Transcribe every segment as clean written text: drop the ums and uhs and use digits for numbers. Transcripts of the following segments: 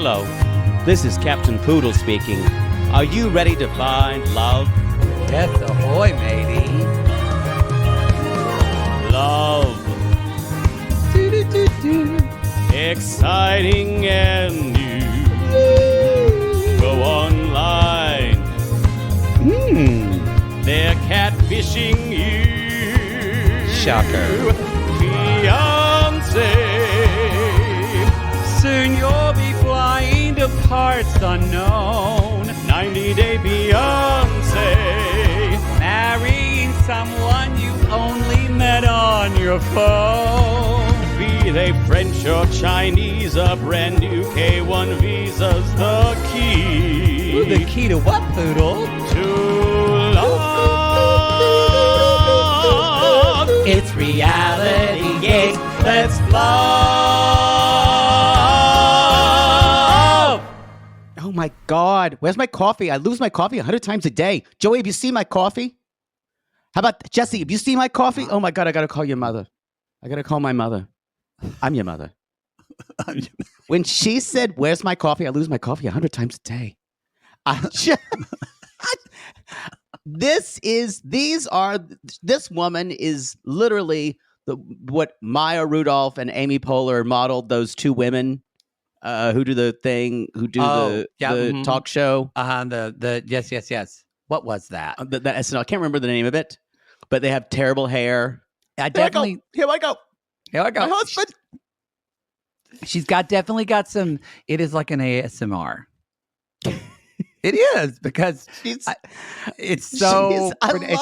Hello, this is Captain Poodle speaking. Are you ready to find love? Yes, ahoy, matey. Love. Exciting and new. Go online. They're catfishing you. Shocker. Fiancé. Soon you'll be flying to parts unknown. 90-day Beyonce. Marrying someone you only met on your phone. Be they French or Chinese, a brand new K1 visa's the key. Ooh, the key to what, Poodle? To love. It's reality, yes, let's love. Oh my God. Where's my coffee? I lose my coffee 100 times a day. Joey, have you seen my coffee? How about Jesse? Have you seen my coffee? Oh my God, I got to call your mother. I got to call my mother. I'm your mother. When she said, where's my coffee? I lose my coffee 100 times a day. This woman is literally what Maya Rudolph and Amy Poehler modeled those two women who do the talk show. Yes. What was that? That SNL. I can't remember the name of it, but they have terrible hair. Here I go. My husband. She's definitely got some. It is like an ASMR. It is because it's so.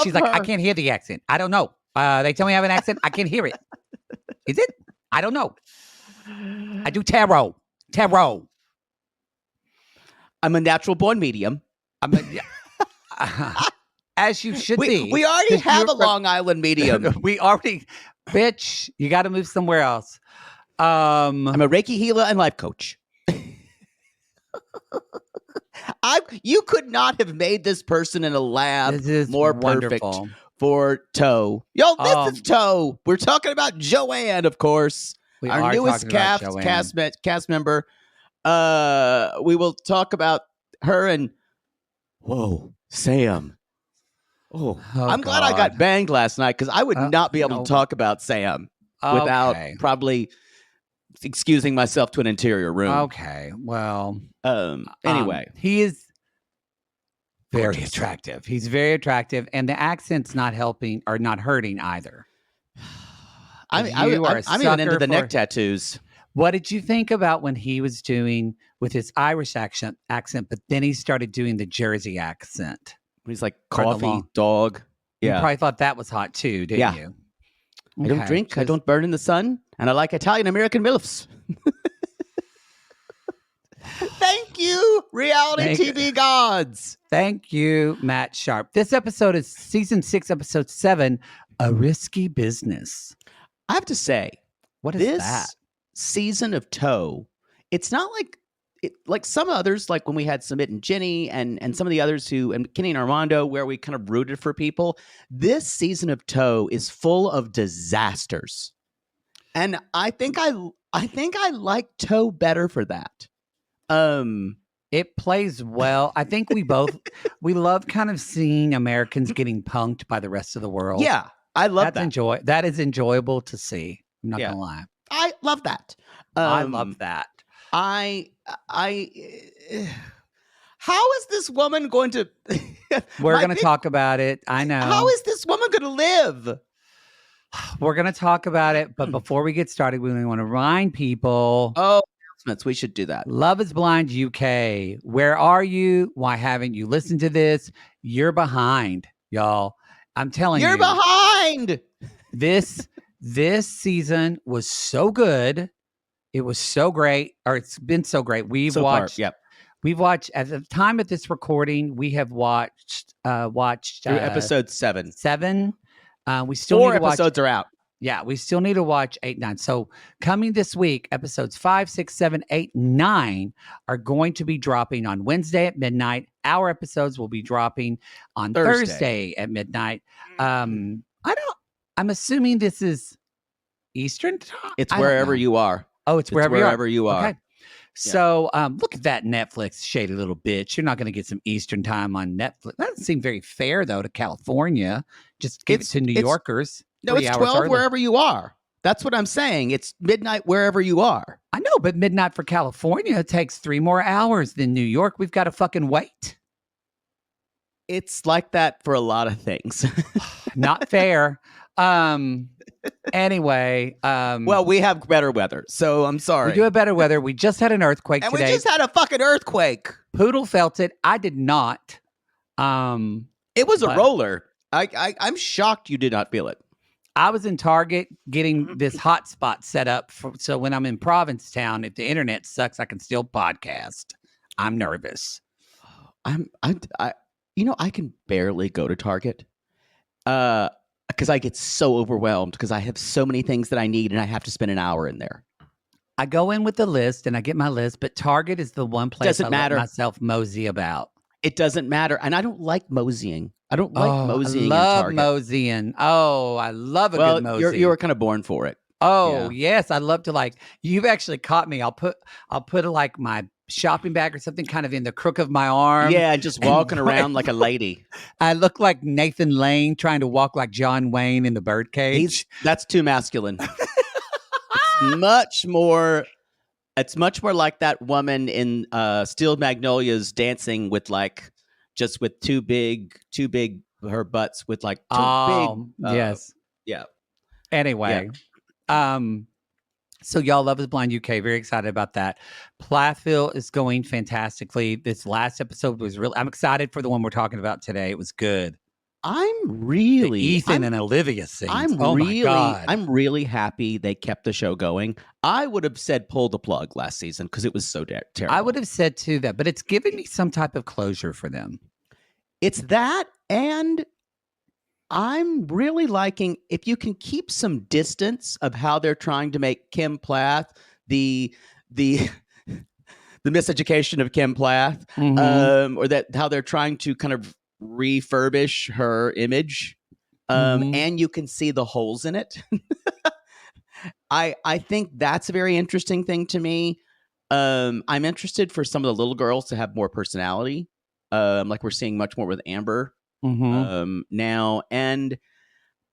She's like, I can't hear the accent. I don't know. They tell me I have an accent. I can't hear it. Is it? I don't know. I do tarot. I'm a natural born medium. As you should be. We already have a Long Island medium. Bitch, you got to move somewhere else. I'm a Reiki healer and life coach. You could not have made this person in a lab more wonderful. Perfect for Toe. This is Toe. We're talking about Joanne, of course. Our newest cast member. We will talk about her and Sam. I'm glad I got banged last night because I would not be able to talk about Sam without probably excusing myself to an interior room. Okay, well, anyway, he is very attractive. He's very attractive, and the accent's not helping or not hurting either. I'm even into the neck tattoos. What did you think about when he was doing with his Irish accent, but then he started doing the Jersey accent? He's like coffee, dog. Yeah. You probably thought that was hot too, didn't you? I don't drink. I don't burn in the sun. And I like Italian-American MILFs. Thank you, reality TV gods. Thank you, Matt Sharp. This episode is season 6, episode 7, A Risky Business. I have to say, what is that? Season of Toe, it's not like some others, like when we had Submit and Jenny and some of the others and Kenny and Armando, where we kind of rooted for people. This season of Toe is full of disasters. And I think I like Toe better for that. It plays well. I think we love kind of seeing Americans getting punked by the rest of the world. Yeah, I love that. That is enjoyable to see. I'm not gonna lie. I love that. I love that. How is this woman going to... We're going to talk about it. I know. How is this woman going to live? We're going to talk about it. But before we get started, we want to remind people... announcements. We should do that. Love is Blind UK. Where are you? Why haven't you listened to this? You're behind, y'all. I'm telling you. You're behind! This season was so good. It was so great, or it's been so great. We've watched at the time of this recording, we have watched through episode 7. We still 4 need to episodes are out. Yeah, we still need to watch 8, 9. So coming this week, episodes 5, 6, 7, 8, 9 are going to be dropping on Wednesday at midnight. Our episodes will be dropping on Thursday at midnight. I'm assuming this is Eastern time. It's wherever you are. Oh, it's wherever you are. Okay. So look at that Netflix shady little bitch. You're not going to get some Eastern time on Netflix. That doesn't seem very fair, though, to California. Just give it to New Yorkers. No, it's 12 wherever you are. That's what I'm saying. It's midnight wherever you are. I know, but midnight for California takes 3 more hours than New York. We've got to fucking wait. It's like that for a lot of things. Not fair. Anyway. Well, we have better weather, so I'm sorry. We do have better weather. We just had an earthquake and today. We just had a fucking earthquake. Poodle felt it. I did not. It was a roller. I'm shocked you did not feel it. I was in Target getting this hotspot set up so when I'm in Provincetown, if the internet sucks, I can still podcast. I'm nervous. I can barely go to Target because I get so overwhelmed because I have so many things that I need and I have to spend an hour in there. I go in with the list and I get my list, but Target is the one place let myself mosey about. It doesn't matter. And I don't like moseying. I don't like moseying. I love in Target. moseying. Oh, I love a good mosey. You were kind of born for it. Oh, yes. I love to you've actually caught me. I'll put like my shopping bag or something kind of in the crook of my arm. Yeah, just walking around like a lady. I look like Nathan Lane trying to walk like John Wayne in the birdcage. That's too masculine. It's much more like that woman in Steel Magnolias dancing with with too big her butts with too big. Yes. Yeah. Anyway. Yeah. So y'all, Love is Blind UK. Very excited about that. Plathville is going fantastically. This last episode was I'm excited for the one we're talking about today. It was good. The Ethan and Olivia scenes. My God. I'm really happy they kept the show going. I would have said pull the plug last season because it was so terrible. I would have said too that, but it's giving me some type of closure for them. It's that, and I'm really liking if you can keep some distance of how they're trying to make Kim Plath the miseducation of Kim Plath, or that how they're trying to kind of refurbish her image, and you can see the holes in it. I think that's a very interesting thing to me. I'm interested for some of the little girls to have more personality, like we're seeing much more with Amber now, and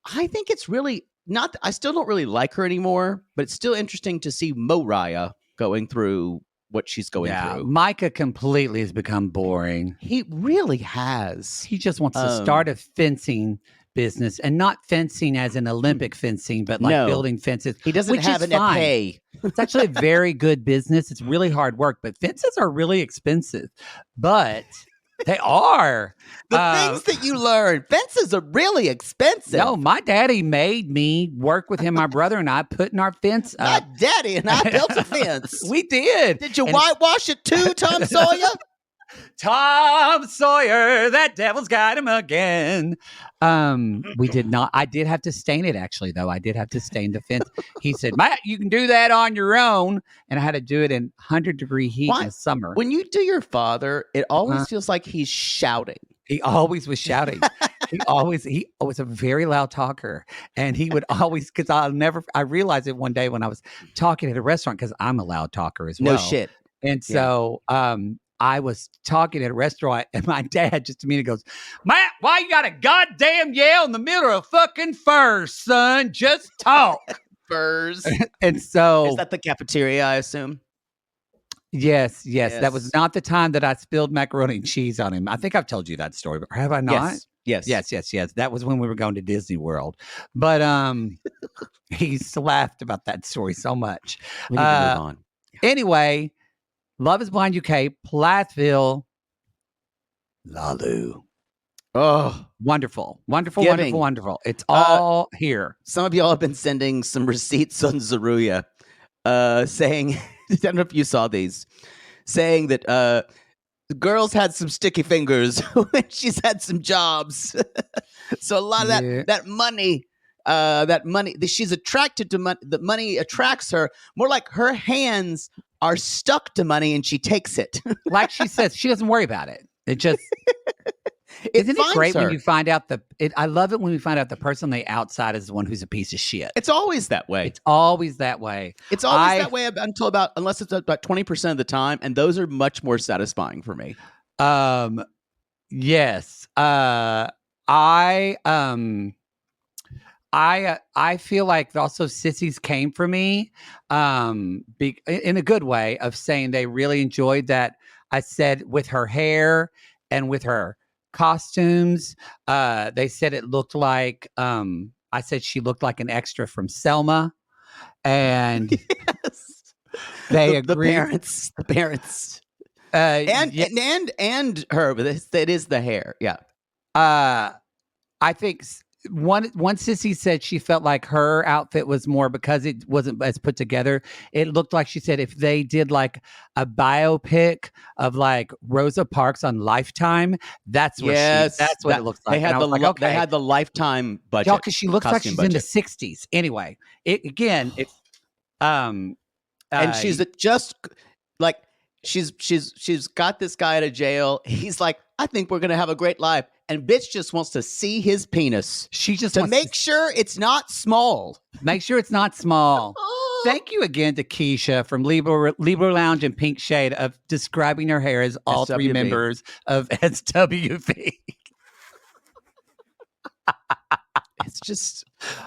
I think it's really not. I still don't really like her anymore, but it's still interesting to see Moriah going through what she's going through. Micah completely has become boring. He really has. He just wants to start a fencing business, and not fencing as in Olympic fencing, but building fences. He doesn't have an epee. It's actually a very good business. It's really hard work, but fences are really expensive. But they are. The things that you learn. Fences are really expensive. No, my daddy made me work with him, my brother and I, putting our fence up. My daddy and I built a fence. We did. Did you whitewash it too, Tom Sawyer? Tom Sawyer, that devil's got him again. We did not. I did have to stain it, actually, though. I did have to stain the fence. He said, Matt, you can do that on your own. And I had to do it in 100-degree heat in the summer. When you do your father, it always feels like he's shouting. He always was shouting. He was a very loud talker. And he would always, because I realized it one day when I was talking at a restaurant, because I'm a loud talker as well. No shit. And so, I was talking at a restaurant, and my dad just immediately goes, Matt, why you got a goddamn yell in the middle of fucking furs, son? Just talk. Furs. And so. Is that the cafeteria, I assume? Yes. That was not the time that I spilled macaroni and cheese on him. I think I've told you that story, but have I not? Yes. That was when we were going to Disney World. But he's laughed about that story so much. We need to move on. Anyway. Love is Blind UK, Plathville, Lalu. Oh, wonderful. It's all here. Some of y'all have been sending some receipts on Zeruya saying, I don't know if you saw these, saying that the girls had some sticky fingers when she's had some jobs. So a lot of that money, she's attracted to money. The money attracts her more like her hands are stuck to money and she takes it. Like she says, she doesn't worry about it. It just Isn't it finds great when her. you find out I love it when we find out the person on the outside is the one who's a piece of shit. It's always that way. It's always that way. It's always that way unless it's about 20% of the time, and those are much more satisfying for me. Yes. I feel like also sissies came for me in a good way of saying they really enjoyed that. I said with her hair and with her costumes, they said it looked like I said she looked like an extra from Selma, and yes, they the agreed. The parents, and her, but it is the hair. Yeah, I think one sissy said she felt like her outfit was more because it wasn't as put together. It looked like, she said, if they did like a biopic of like Rosa Parks on Lifetime, that's what it looks like. They had the Lifetime budget, because she looks like she's in the 60s. Anyway, and she's just like she's got this guy out of jail. He's like, I think we're gonna have a great life. And bitch just wants to see his penis. She just to wants make sure it's not small. Make sure it's not small. Thank you again to Keisha from Libra Lounge and Pink Shade of describing her hair as all SWV. 3 members of SWV. It's just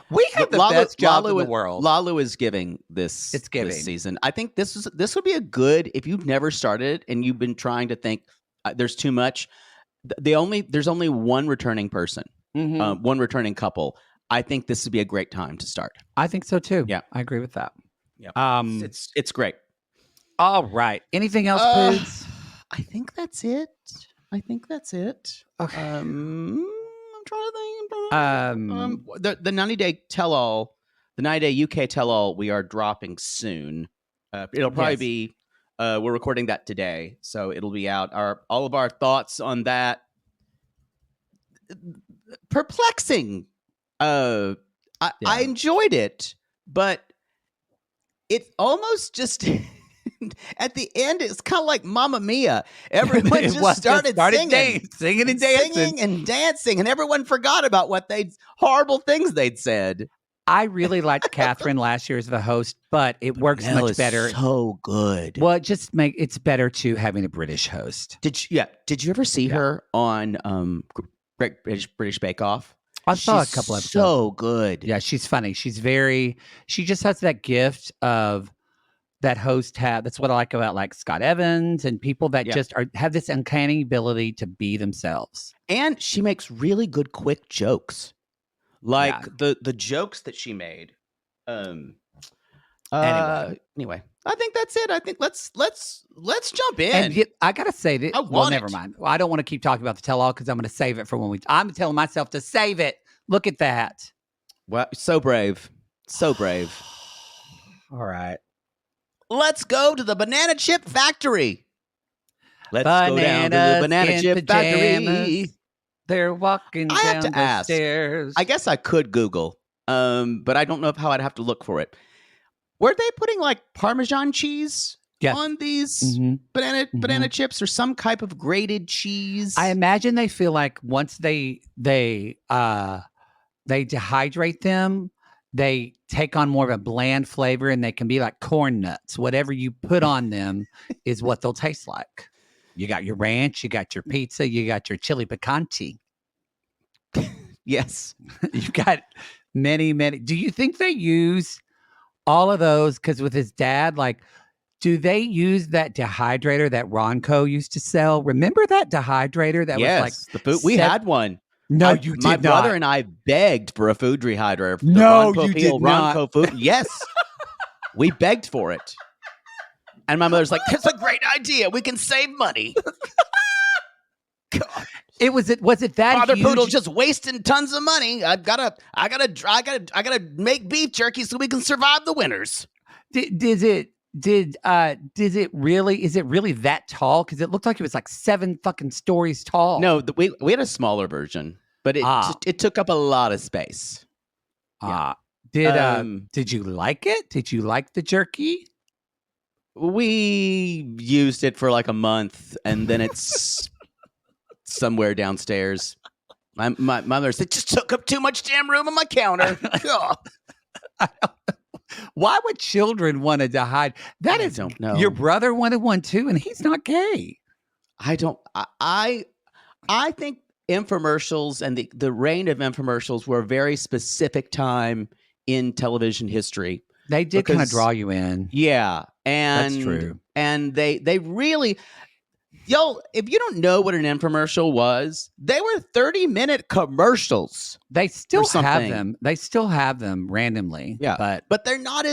we have the best job in the world. Lalu is giving this season. I think this would be a good, if you've never started and you've been trying to think there's too much. There's only one returning person, one returning couple. I think this would be a great time to start. I think so too. Yeah, I agree with that. Yeah, it's great. All right. Anything else, Poods? I think that's it. Okay. I'm trying to think. The 90-day tell-all, the 90-day UK tell-all, we are dropping soon. It'll probably be. We're recording that today, so it'll be out. All of our thoughts on that. Perplexing. I enjoyed it, but it almost just at the end, it's kind of like Mamma Mia. Everyone just started singing and dancing, and everyone forgot about horrible things they'd said. I really liked Catherine last year as the host, but it works much better. So good. Well, it's better too having a British host. Did you ever see her on British Bake Off? I saw a couple episodes. So good. Yeah, she's funny. She just has that gift of that host have. That's what I like about like Scott Evans and people that just have this uncanny ability to be themselves. And she makes really good quick jokes. Like the jokes that she made. Anyway, I think that's it. I think let's jump in. And I gotta say that. Well, never mind. Well, I don't want to keep talking about the tell-all because I'm going to save it for when I'm telling myself to save it. Look at that. Well, so brave, so brave. All right, let's go to the banana chip factory. Let's go down to the banana chip factory. They're walking down the stairs. I guess I could Google, but I don't know how I'd have to look for it. Were they putting like Parmesan cheese on these banana chips or some type of grated cheese? I imagine they feel like once they dehydrate them, they take on more of a bland flavor, and they can be like corn nuts. Whatever you put on them is what they'll taste like. You got your ranch, you got your pizza, you got your chili picante. Yes. You've got many. Do you think they use all of those? Because with his dad, like, do they use that dehydrator that Ronco used to sell? Remember that dehydrator that was like the food? We had one. No, you did not. My brother and I begged for a food dehydrator. No, you did not. Ronco food. Yes. We begged for it. And my mother's like, "That's a great idea. We can save money." God. Was it that Father huge? Poodle just wasting tons of money. I gotta make beef jerky so we can survive the winters. Is it really that tall? Because it looked like it was like 7 fucking stories tall. No, we had a smaller version, but it took up a lot of space. Did you like it? Did you like the jerky? We used it for like a month, and then it's somewhere downstairs. My mother said, just took up too much damn room on my counter. Why would children want to hide? I don't know. Your brother wanted one too, and he's not gay. I think infomercials and the reign of infomercials were a very specific time in television history. They did kind of draw you in. Yeah. And that's true. And they really, if you don't know what an infomercial was, they were 30-minute commercials. They still have them. They still have them randomly. Yeah. But they're not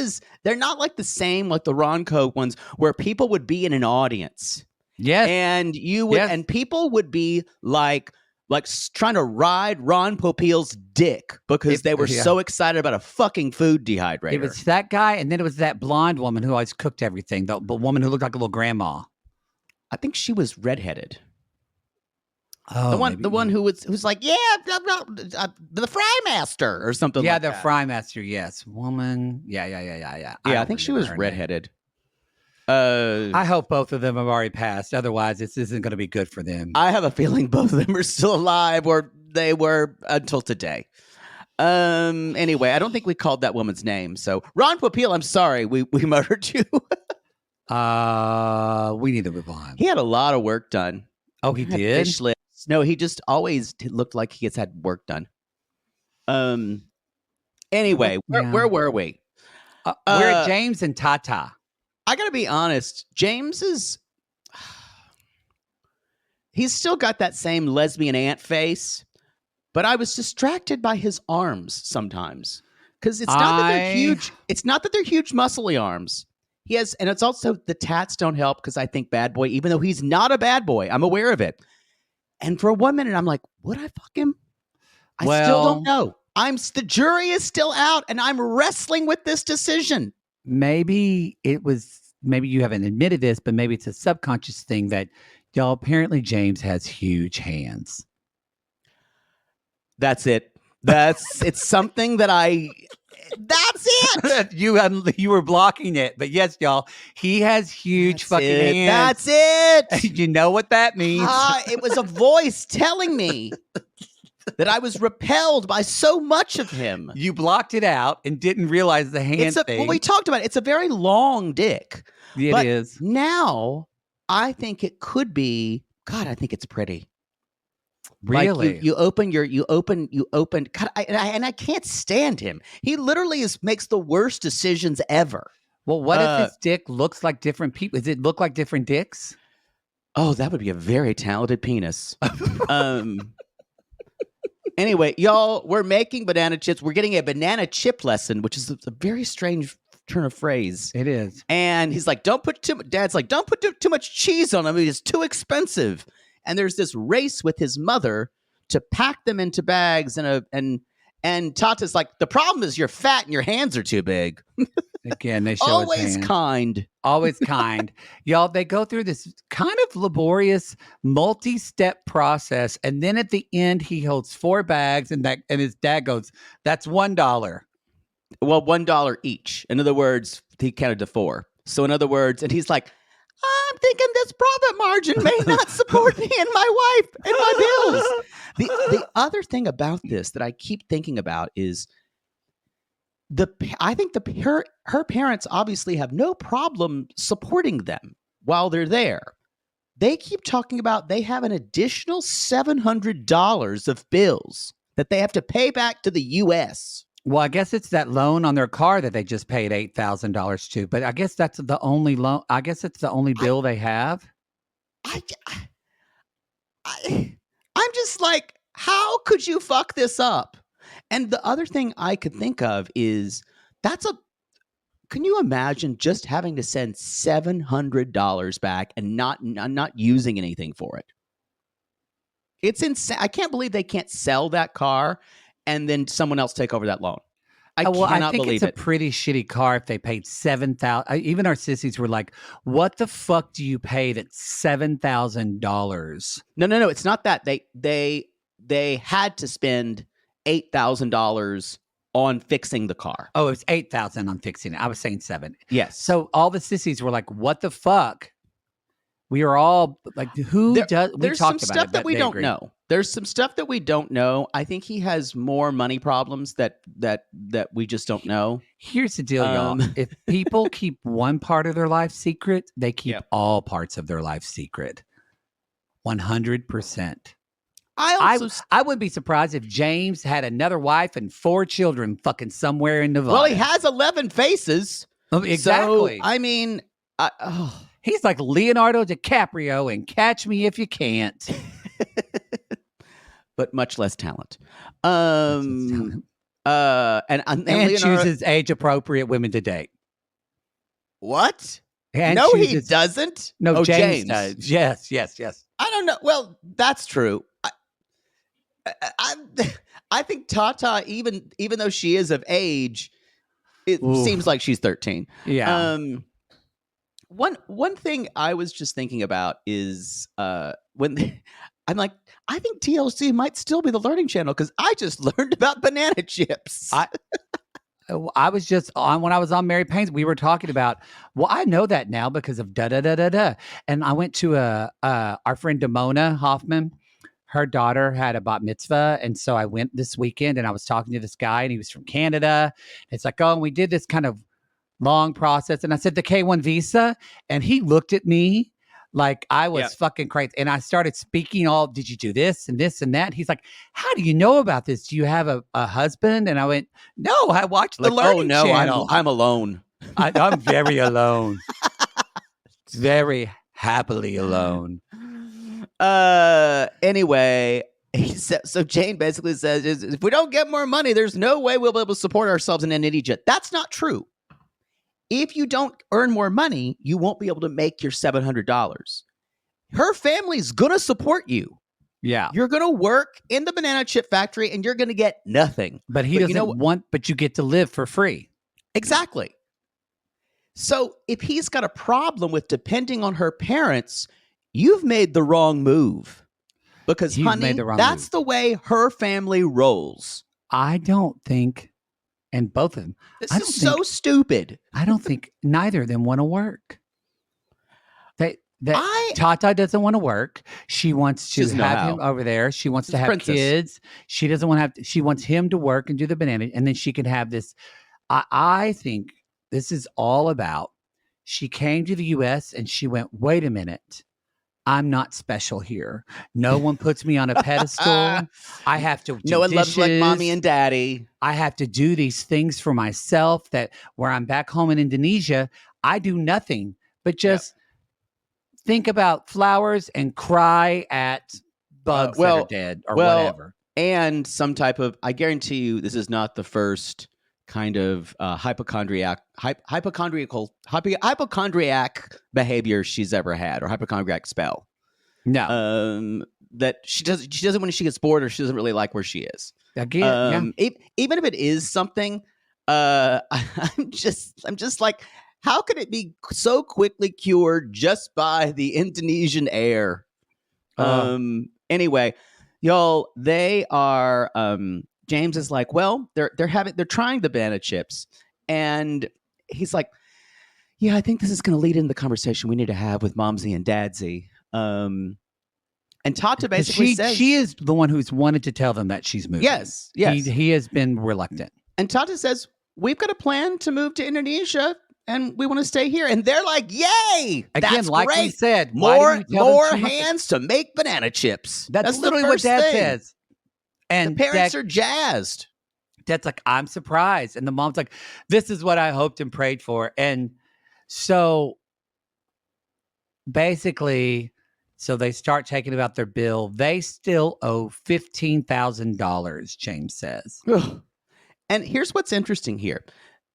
like the same, like the Ronco ones where people would be in an audience. Yes. And and people would be like trying to ride Ron Popeil's dick because they were so excited about a fucking food dehydrator. It was that guy, and then it was that blonde woman who always cooked everything. The woman who looked like a little grandma. I think she was redheaded. Oh, the one who's like, the Fry Master or something. Yeah, like the that. Fry Master. Yes, woman. Yeah. Yeah, I think she was redheaded. I hope both of them have already passed. Otherwise, this isn't going to be good for them. I have a feeling both of them are still alive, or they were until today. Anyway, I don't think we called that woman's name. So, Ron Popeil, I'm sorry, we murdered you. We need to move on. He had a lot of work done. Oh, he did? Fish lips. No, he just always looked like he has had work done. Anyway, where were we? We're at James and Tatha. I gotta be honest, James he's still got that same lesbian aunt face, but I was distracted by his arms sometimes. Because it's not that they're huge. It's not that they're huge muscly arms. He has, and it's also the tats don't help because I think bad boy, even though he's not a bad boy, I'm aware of it. And for 1 minute, I'm like, would I fuck him? I still don't know. The jury is still out, and I'm wrestling with this decision. Maybe you haven't admitted this, but maybe it's a subconscious thing that y'all, apparently James has huge hands. That's it. It's something that that's it. You were blocking it, but yes, y'all, he has huge hands. That's it. You know what that means. It was a voice telling me that I was repelled by so much of him. You blocked it out and didn't realize the hand thing. Well, we talked about it. It's a very long dick. It is. Now, I think it could be, God, I think it's pretty. Really? Like you open. God, I can't stand him. He literally makes the worst decisions ever. Well, what if his dick looks like different people? Does it look like different dicks? Oh, that would be a very talented penis. Anyway, y'all, we're making banana chips. We're getting a banana chip lesson, which is a very strange turn of phrase. It is. And he's like, Dad's like, don't put too much cheese on them. It's too expensive. And there's this race with his mother to pack them into bags. And Tata's like, the problem is you're fat and your hands are too big. Again, they show always kind. Always kind. Y'all, they go through this kind of laborious multi-step process. And then at the end, he holds 4 bags and his dad goes, that's $1. Well, $1 each. In other words, he counted to 4. So in other words, and he's like, I'm thinking this profit margin may not support me and my wife and my bills. The other thing about this that I keep thinking about is I think her parents obviously have no problem supporting them while they're there. They keep talking about they have an additional $700 of bills that they have to pay back to the U.S. Well, I guess it's that loan on their car that they just paid $8,000 to. But I guess that's the only loan. I guess it's the only bill they have. I'm just like, how could you fuck this up? And the other thing I could think of is can you imagine just having to send $700 back and not using anything for it? It's insane. I can't believe they can't sell that car and then someone else take over that loan. I cannot believe it's a pretty shitty car if they paid $7,000. Even our sissies were like, what the fuck do you pay that's $7,000? No. It's not that. They had to spend $8,000 on fixing the car. Oh, it was $8,000 on fixing it. I was saying $7,000. Yes. So all the sissies were like, what the fuck? We are all like, who does? We There's some talked about stuff it, that but we they don't agree. know. There's some stuff that we don't know. I think he has more money problems that we just don't know. Here's the deal, y'all. If people keep one part of their life secret, they keep all parts of their life secret. 100%. I wouldn't be surprised if James had another wife and 4 children fucking somewhere in Nevada. Well, he has 11 faces. Exactly. So, I mean, he's like Leonardo DiCaprio in Catch Me If You Can't. But much less talent. And Leonardo chooses age-appropriate women to date. What? And no, he doesn't. No, James does. Yes. I don't know. Well, that's true. I think Tata, even though she is of age, it seems like she's 13. Yeah. One thing I was just thinking about is when I'm like, I think TLC might still be the learning channel because I just learned about banana chips. I was just on when I was on Mary Payne's. We were talking about. Well, I know that now because of da da da da da. And I went to our friend Damona Hoffman. Her daughter had a bat mitzvah, and so I went this weekend. And I was talking to this guy, and he was from Canada. It's like, oh, and we did this kind of long process. And I said the K-1 visa, and he looked at me like I was fucking crazy. And I started speaking did you do this and this and that? He's like, how do you know about this? Do you have a husband? And I went, no, I watched the Learning Channel. I'm alone. I'm very alone. Very happily alone. Anyway, so Jane basically says, if we don't get more money, there's no way we'll be able to support ourselves in Indonesia. That's not true. If you don't earn more money, you won't be able to make your $700. Her family's going to support you. Yeah. You're going to work in the banana chip factory and you're going to get nothing. But he doesn't but you get to live for free. Exactly. So if he's got a problem with depending on her parents, you've made the wrong move. Because, honey, that's the way her family rolls. I don't think... And both of them. This is so stupid. I don't think neither of them want to work. Tata doesn't want to work. She wants to have him over there. She wants to have kids. She doesn't want to have. She wants him to work and do the banana, and then she can have this. I think this is all about. She came to the U.S. and she went, wait a minute. I'm not special here. No one puts me on a pedestal. I have to do No one dishes. loves like mommy and daddy. I have to do these things for myself that where I'm back home in Indonesia, I do nothing but just think about flowers and cry at bugs that are dead or whatever. And some type of, I guarantee you, this is not the first kind of hypochondriac behavior she's ever had, or hypochondriac spell. No, that she doesn't when she gets bored or she doesn't really like where she is. Again, even if it is something, I'm just like, how could it be so quickly cured just by the Indonesian air? Anyway, y'all, they are. James is like, well, they're trying the banana chips, and he's like, yeah, I think this is going to lead into the conversation we need to have with Momsy and Dadsy. And Tata basically says she is the one who's wanted to tell them that she's moving. Yes. He has been reluctant. And Tata says, we've got a plan to move to Indonesia, and we want to stay here. And they're like, yay! Again, that's like great. We said, more hands to make banana chips. That's literally what Dad says. And the parents are jazzed. Dad's like, I'm surprised. And the mom's like, this is what I hoped and prayed for. And so basically, they start taking about their bill. They still owe $15,000, James says. And here's what's interesting here.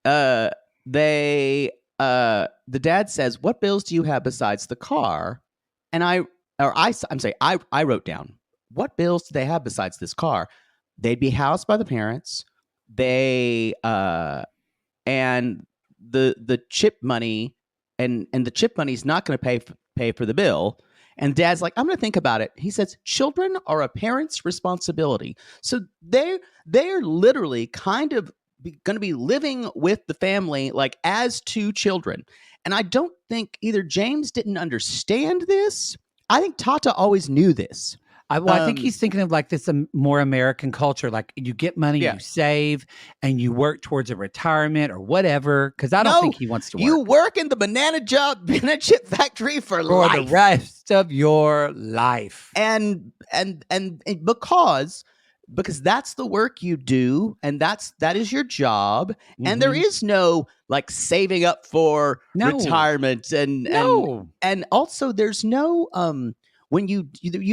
The dad says, what bills do you have besides the car? And I wrote down, what bills do they have besides this car? They'd be housed by the parents. They and the chip money and the chip money's not going to pay for the bill. And Dad's like, I'm going to think about it. He says, children are a parent's responsibility. So they're literally kind of going to be living with the family like as two children. And I don't think either James didn't understand this. I think Tatha always knew this. I think he's thinking of like this more American culture. Like you get money, you save, and you work towards a retirement or whatever. Because I don't think he wants to work. You work in the banana chip factory for life. The rest of your life. And because that's the work you do, and that is your job, mm-hmm. and there is no like saving up for retirement, and also there's no when you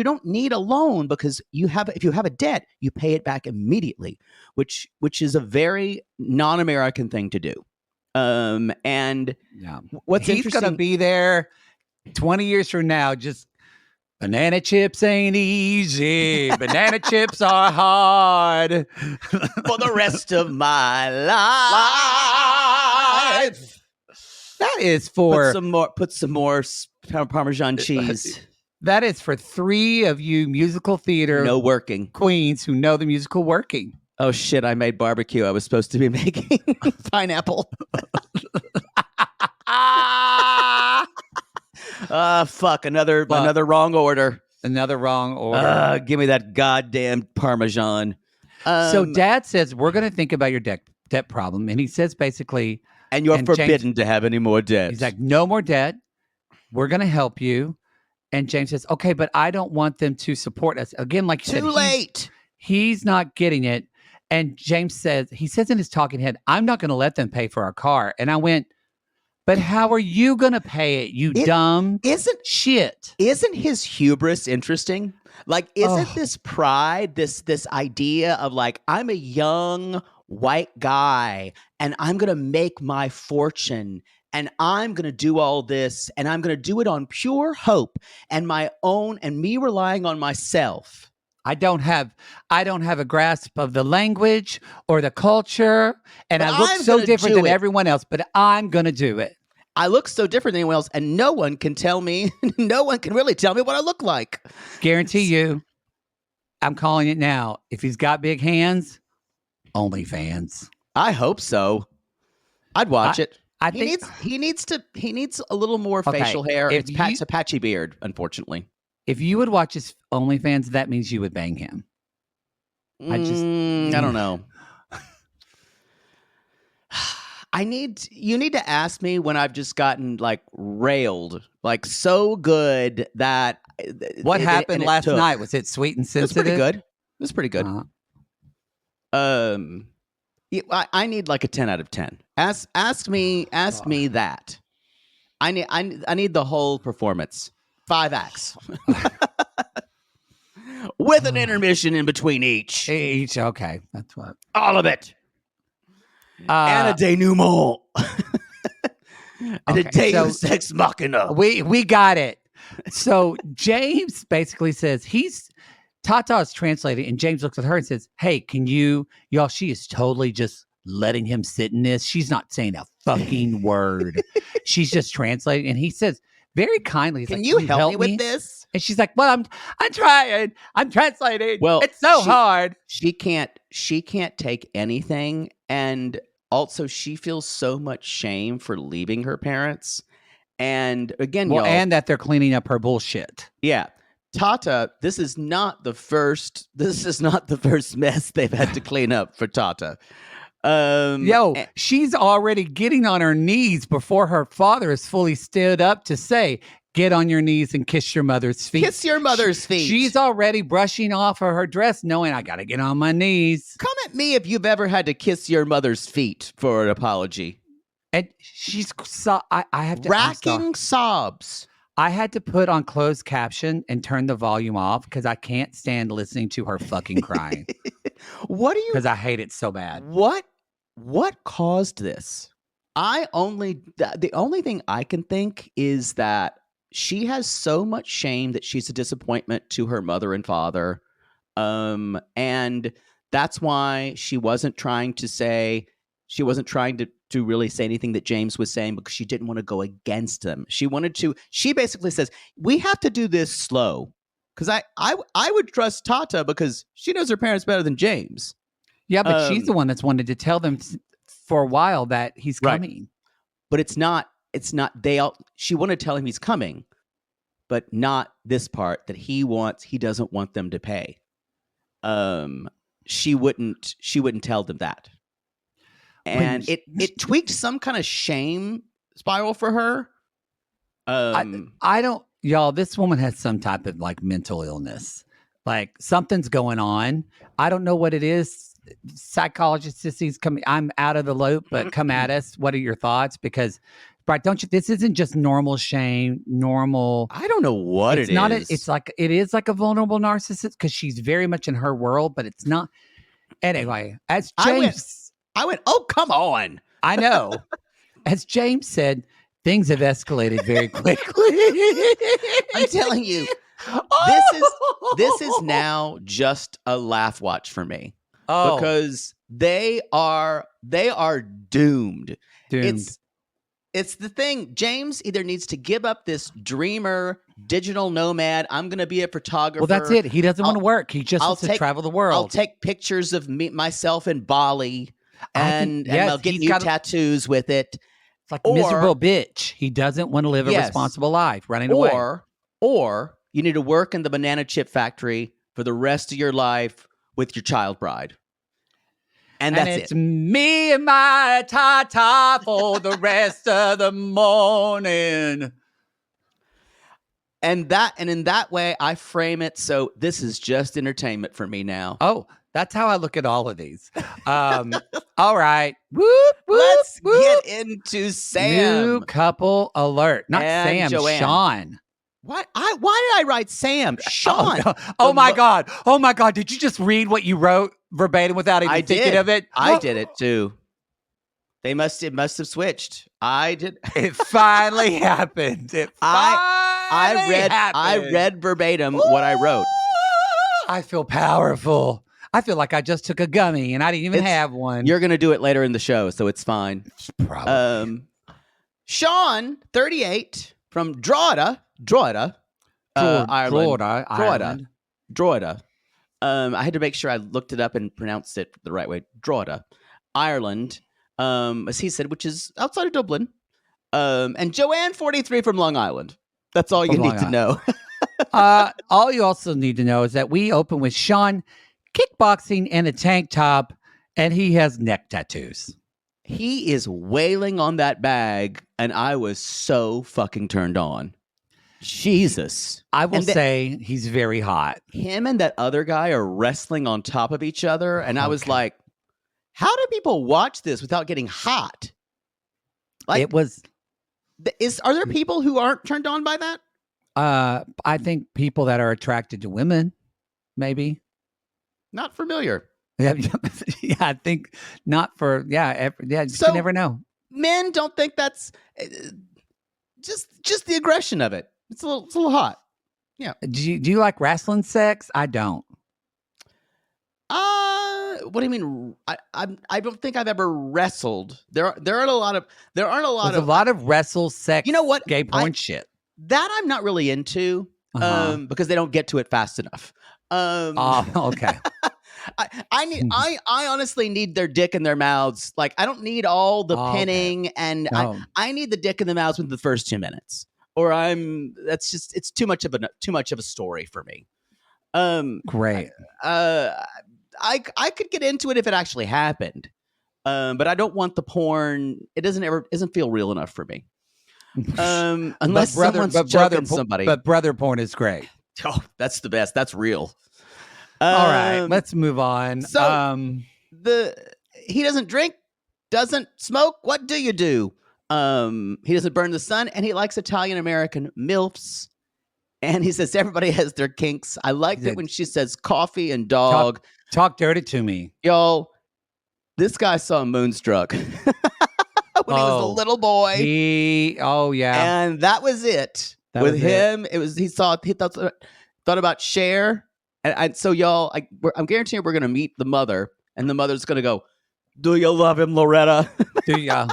don't need a loan because if you have a debt, you pay it back immediately, which is a very non-American thing to do. And what's he's interesting, gonna be there 20 years from now, just banana chips ain't easy. Banana chips are hard for the rest of my life. That is for put some more Parmesan cheese. That is for 3 of you musical theater queens who know the musical working. Oh shit! I made barbecue. I was supposed to be making pineapple. Fuck! Another wrong order. Another wrong order. Give me that goddamn Parmesan. So Dad says we're going to think about your debt problem, and he says basically, and you're forbidden to have any more debt. He's like, no more debt. We're going to help you. And James says, okay, but I don't want them to support us. Again, like you said, too late. He's not getting it. And James says in his talking head, I'm not going to let them pay for our car. And I went, but how are you going to pay it, you dumb shit? Isn't his hubris interesting? Like, isn't this pride, this idea of like, I'm a young white guy and I'm going to make my fortune and I'm going to do all this and I'm going to do it on pure hope and my own and me relying on myself. I don't have a grasp of the language or the culture, and I look so different than everyone else, but I'm going to do it. I look so different than anyone else, and no one can tell me, no one can really tell me what I look like. Guarantee you, I'm calling it now. If he's got big hands, OnlyFans. I hope so. I'd watch it. I think he needs a little more facial hair. It's a patchy beard, unfortunately. If you would watch his OnlyFans, that means you would bang him. I don't know. You need to ask me when I've just gotten like railed, like so good that what happened last night? Was it sweet and sensitive? It was pretty good. I need like a 10 out of 10. Ask me that. I need the whole performance. 5 acts. With an intermission in between each. Okay. That's what. All of it. And a denouement. And a deus ex machina. We got it. So James basically says Tatha is translating, and James looks at her and says, hey, can y'all, she is totally just letting him sit in this. She's not saying a fucking word. She's just translating. And he says, very kindly, can you help me with this? And she's like, well, I'm trying. I'm translating. Well, it's so hard. She can't take anything. And also she feels so much shame for leaving her parents. And again, and that they're cleaning up her bullshit. Yeah. Tatha, this is not the first mess they've had to clean up for Tatha. She's already getting on her knees before her father is fully stood up to say, get on your knees and kiss your mother's feet. Kiss your mother's feet. She's already brushing off her dress, knowing I got to get on my knees. Come at me if you've ever had to kiss your mother's feet for an apology. And I have to racking sobs. I had to put on closed caption and turn the volume off because I can't stand listening to her fucking crying. Because I hate it so bad. What caused this? The only thing I can think is that she has so much shame that she's a disappointment to her mother and father. And that's why she wasn't trying to really say anything that James was saying, because she didn't want to go against him. She basically says, we have to do this slow. Because I would trust Tatha because she knows her parents better than James. Yeah, but she's the one that's wanted to tell them for a while that he's coming. But it's not it's not she wanted to tell him he's coming, but not this part that he doesn't want them to pay. She wouldn't tell them that. And it tweaked some kind of shame spiral for her. I don't, y'all, this woman has some type of like mental illness. Like something's going on. I don't know what it is. Psychologist sissies, I'm out of the loop, but come at us. What are your thoughts? Because, right, this isn't just normal shame, normal. I don't know what it is. It is like a vulnerable narcissist because she's very much in her world, but it's not. Anyway, as James. I went, oh, come on. I know. As James said, things have escalated very quickly. I'm telling you, this is now just a laugh watch for me. Oh. Because they are doomed. It's the thing. James either needs to give up this dreamer, digital nomad. I'm going to be a photographer. Well, that's it. He doesn't want to work. He just wants to travel the world. I'll take pictures of myself in Bali, and I'll get new tattoos with it. It's like a miserable bitch. He doesn't want to live a responsible life, running away. Or you need to work in the banana chip factory for the rest of your life with your child bride. And that's it's me and my Tata for the rest of the morning. And in that way, I frame it. So this is just entertainment for me now. Oh, that's how I look at all of these. All right. Whoop, whoop, let's whoop. get into Sam. New couple alert. Not and Sam, Joanne. Sean. What? Why did I write Sam? Sean. Oh, no. Oh my God. Oh my God. Did you just read what you wrote verbatim without even thinking of it? I did it too. It must have switched. I did. It finally happened. I read verbatim what I wrote. I feel powerful. I feel like I just took a gummy and I didn't even have one. You're going to do it later in the show, so it's fine. Probably. Sean, 38, from Drogheda, Ireland. Drogheda. I had to make sure I looked it up and pronounced it the right way. Drogheda, Ireland, as he said, which is outside of Dublin. And Joanne, 43, from Long Island. That's all you need to know. All you also need to know is that we open with Sean kickboxing and a tank top, and he has neck tattoos. He is wailing on that bag, and I was so fucking turned on. Jesus. I will say he's very hot. Him and that other guy are wrestling on top of each other, and I was like, how do people watch this without getting hot? Like, are there people who aren't turned on by that? I think people that are attracted to women, maybe. Not familiar. Yeah, I think not for, you can never know. Men don't think that's just the aggression of it. It's a little hot. Yeah. Do you like wrestling sex? I don't. What do you mean? I don't think I've ever wrestled. There aren't a lot of wrestle sex. You know what? Gay porn shit. That I'm not really into. Because they don't get to it fast enough. Okay. I honestly need their dick in their mouths. Like, I don't need all the pinning, and I need the dick in the mouths within the first 2 minutes. Or it's too much of a story for me. Great. I could get into it if it actually happened. But I don't want the porn. It doesn't feel real enough for me. Unless someone's choking somebody. But brother porn is great. Oh, that's the best. That's real. All right, let's move on. So he doesn't drink, doesn't smoke. What do you do? He doesn't burn the sun, and he likes Italian American MILFs. And he says everybody has their kinks. I like it when she says coffee and dog. Talk dirty to me. Y'all, this guy saw Moonstruck when he was a little boy. And that was it. With him, he thought about Cher. And so, y'all, I'm guaranteeing we're going to meet the mother, and the mother's going to go, "Do you love him, Loretta?" Do ya?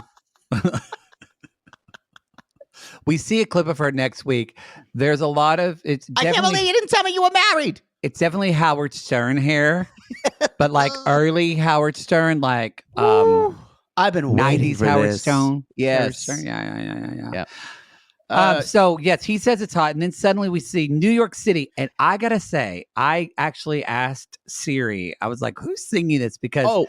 We see a clip of her next week. There's a lot of I can't believe you didn't tell me you were married. It's definitely Howard Stern hair, but like early Howard Stern, like I've been waiting 90s for Howard this. Stone. Yes. Howard Stone. Yeah. Yeah. So yes, he says it's hot, and then suddenly we see New York City, and I gotta say, I actually asked Siri. I was like, "Who's singing this?" Because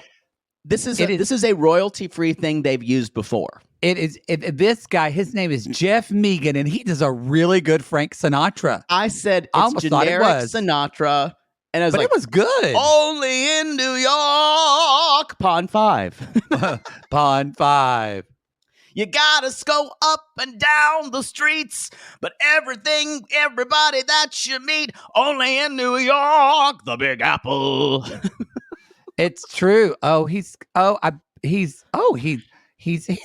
this is a royalty-free thing they've used before. This guy, his name is Jeff Megan, and he does a really good Frank Sinatra. I said it's almost generic thought it was Sinatra, and I was but like, it was good. only in New York. Pond 5. Pond 5. You gotta go up and down the streets, but everybody that you meet, only in New York, the Big Apple. It's true. He's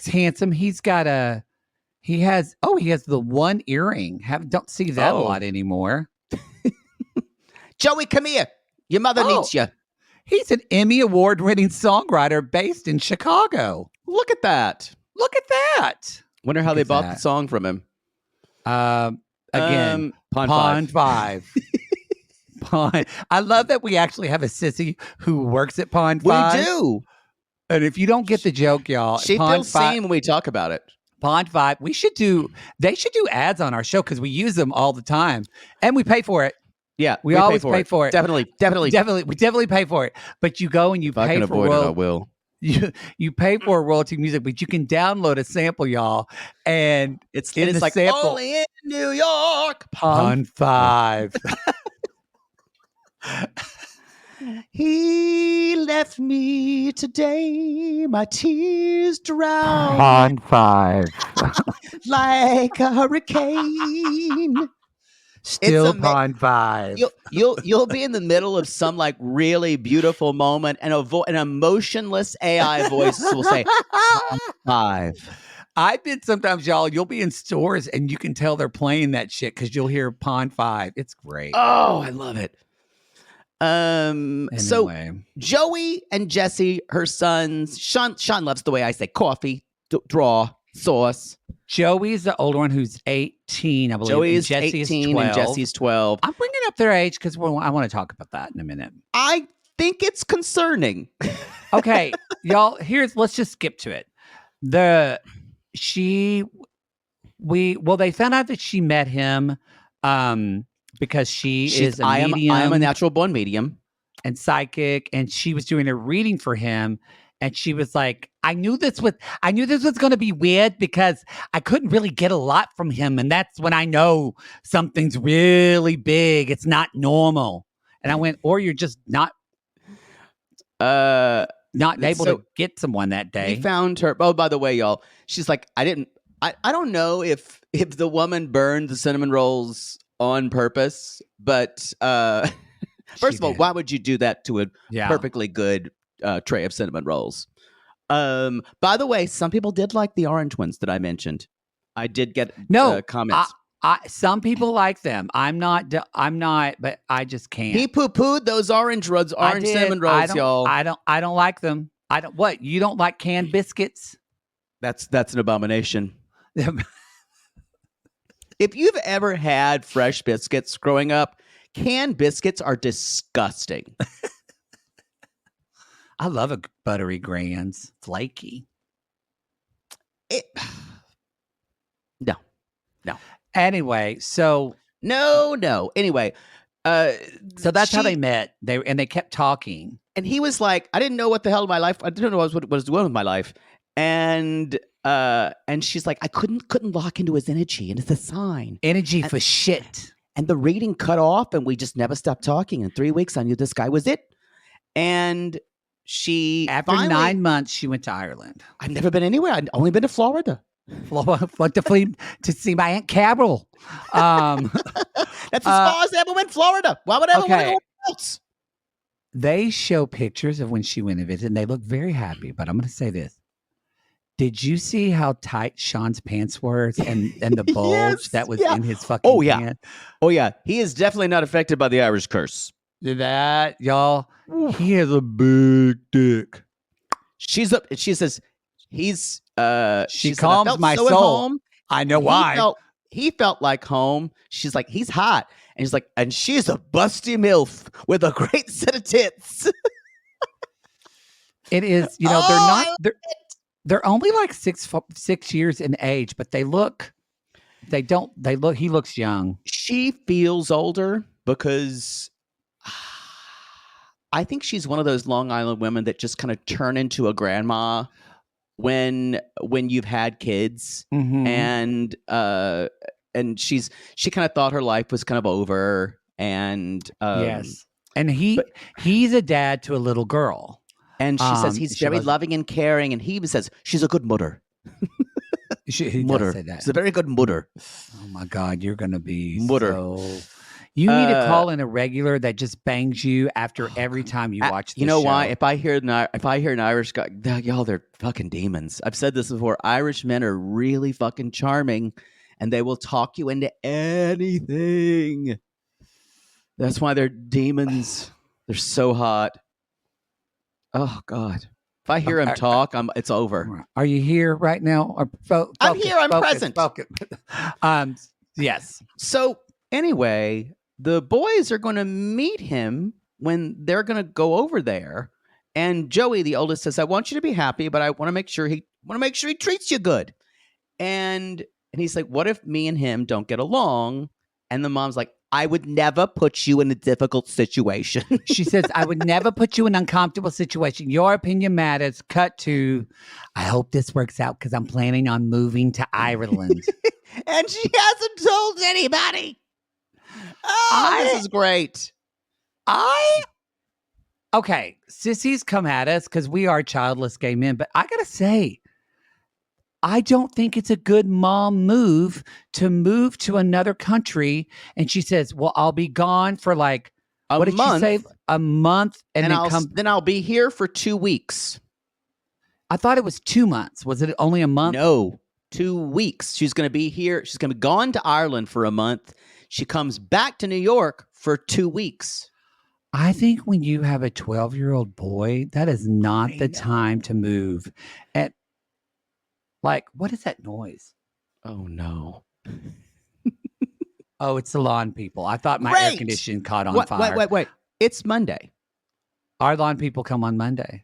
handsome. He has the one earring. Don't see that a lot anymore. Joey, come here. Your mother needs you. He's an Emmy Award-winning songwriter based in Chicago. Look at that. Look at that. Wonder how they bought the song from him. Again, Pond 5. Pond. I love that we actually have a sissy who works at Pond 5. We do. And if you don't get the joke, y'all, she feels seen when we talk about it. Pond 5. They should do ads on our show because we use them all the time. And we pay for it. Yeah, we always pay for it. Definitely. We definitely pay for it. But you go and you pay for avoid it, I will. You pay for royalty music, but you can download a sample, y'all, and it's like sample, only in New York. Pond 5. He left me today, my tears drown. Pond 5. Like a hurricane. Still Pond 5. You'll be in the middle of some like really beautiful moment, and an emotionless AI voice will say Pond 5. I've been sometimes, y'all. You'll be in stores and you can tell they're playing that shit because you'll hear Pond 5. It's great. Oh, I love it. Anyway. So Joey and Jesse, her sons. Sean loves the way I say coffee, draw, sauce. Joey's the older one who's 18, I believe. Joey is Jesse 18 is 12. and Jesse's 12. I'm bringing up their age because I want to talk about that in a minute. I think it's concerning. Okay, y'all, let's just skip to it. They found out that she met him because she is a medium. I am a natural born medium. And psychic, and she was doing a reading for him. And she was like, I knew this was going to be weird because I couldn't really get a lot from him. And that's when I know something's really big. It's not normal. And I went, or you're just not able to get someone that day. He found her. Oh, by the way, y'all, she's like, I don't know if the woman burned the cinnamon rolls on purpose, but first of all, why would you do that to a perfectly good tray of cinnamon rolls? By the way, some people did like the orange ones that I mentioned. I did get comments. Some people like them. I'm not, but I just can't. He poo-pooed those orange cinnamon rolls, y'all. I don't like them. What? You don't like canned biscuits? That's an abomination. If you've ever had fresh biscuits growing up, canned biscuits are disgusting. I love a buttery Grands, flaky. No. Anyway, so no. Anyway, so that's how they met. They kept talking, and he was like, "I didn't know what the hell my life. I didn't know what was doing with my life." And she's like, "I couldn't lock into his energy, and it's a sign. Energy for shit." And the reading cut off, and we just never stopped talking. In 3 weeks, I knew this guy was it. And after 9 months, she went to Ireland. I've never been anywhere. I've only been to Florida. To see my Aunt Carol. That's as far as I ever went. Florida. Why would I ever want to go else? They show pictures of when she went to visit, and they look very happy. But I'm going to say this: did you see how tight Sean's pants were and the bulge that was in his fucking pants? Oh yeah, he is definitely not affected by the Irish curse. That, y'all, he has a big dick. She says he's she calms my soul. I know why. He felt like home. She's like, he's hot. And he's like, and she's a busty MILF with a great set of tits. It is, They're only like 6 years in age, but he looks young. She feels older because I think she's one of those Long Island women that just kind of turn into a grandma when you've had kids, and she kind of thought her life was kind of over, and yes, and he's a dad to a little girl. And she says he's very loving and caring, and he even says she's a good mother. He mother. does say that. She's a very good mother. Oh my God, you're gonna be mother. You need to call in a regular that just bangs you after every time you watch. You know show. Why? If I hear an Irish guy, y'all, they're fucking demons. I've said this before. Irish men are really fucking charming, and they will talk you into anything. That's why they're demons. They're so hot. Oh God! If I hear him talk, it's over. Are you here right now? I'm here. I'm present. Yes. So anyway, the boys are going to meet him when they're going to go over there, and Joey, the oldest, says, "I want you to be happy, but I want to make sure he treats you good." And he's like, "What if me and him don't get along?" And the mom's like, "I would never put you in a difficult situation." She says, "I would never put you in an uncomfortable situation. Your opinion matters." Cut to, "I hope this works out because I'm planning on moving to Ireland." And she hasn't told anybody. This is great. Okay, sissies come at us because we are childless gay men, but I gotta say, I don't think it's a good mom move to another country. And she says, "Well, I'll be gone for like what did she say? A month, and then I'll be here for 2 weeks." I thought it was 2 months. Was it only a month? No, 2 weeks. She's going to be here. She's going to be gone to Ireland for a month. She comes back to New York for 2 weeks. I think when you have a 12-year-old boy, that is not the time to move. And like, what is that noise? Oh, no. Oh, it's the lawn people. I thought my air conditioning caught on fire. Wait. It's Monday. Our lawn people come on Monday.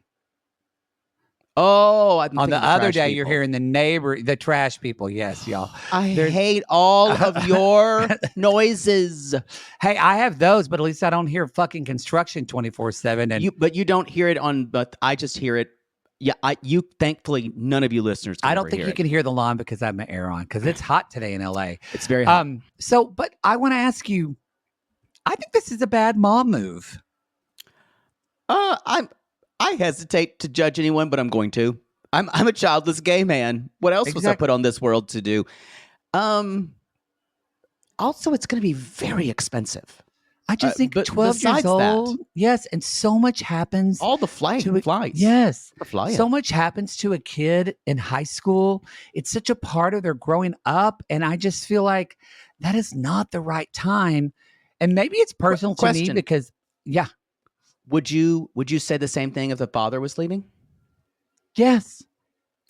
Oh, on the other day, you're hearing the trash people. Yes, y'all. I hate all of your noises. Hey, I have those, but at least I don't hear fucking construction 24/7. But you don't hear it but I just hear it. Yeah, thankfully, none of you listeners can I don't think you can hear the lawn because I have my air on, because it's hot today in LA. It's very hot. But I want to ask you, I think this is a bad mom move. I hesitate to judge anyone, but I'm going to. I'm a childless gay man. What else was I put on this world to do? Also, it's going to be very expensive. I just think 12 years old. Yes, and so much happens. All the flights. Yes. So much happens to a kid in high school. It's such a part of their growing up. And I just feel like that is not the right time. And maybe it's personal to me because, yeah. Would you say the same thing if the father was leaving? Yes.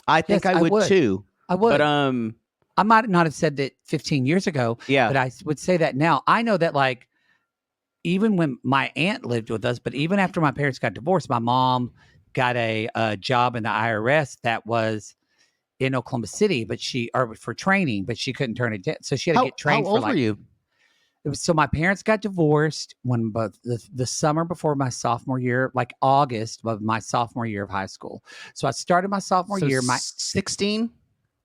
I think I would too. I would. But I might not have said that 15 years ago. Yeah. But I would say that now. I know that, like, even when my aunt lived with us, but even after my parents got divorced, my mom got a job in the IRS that was in Oklahoma City, for training, but she couldn't turn it down. So she had to get trained. How old were you? So my parents got divorced when the summer before my sophomore year, like August of my sophomore year of high school. So I started my sophomore year. 16?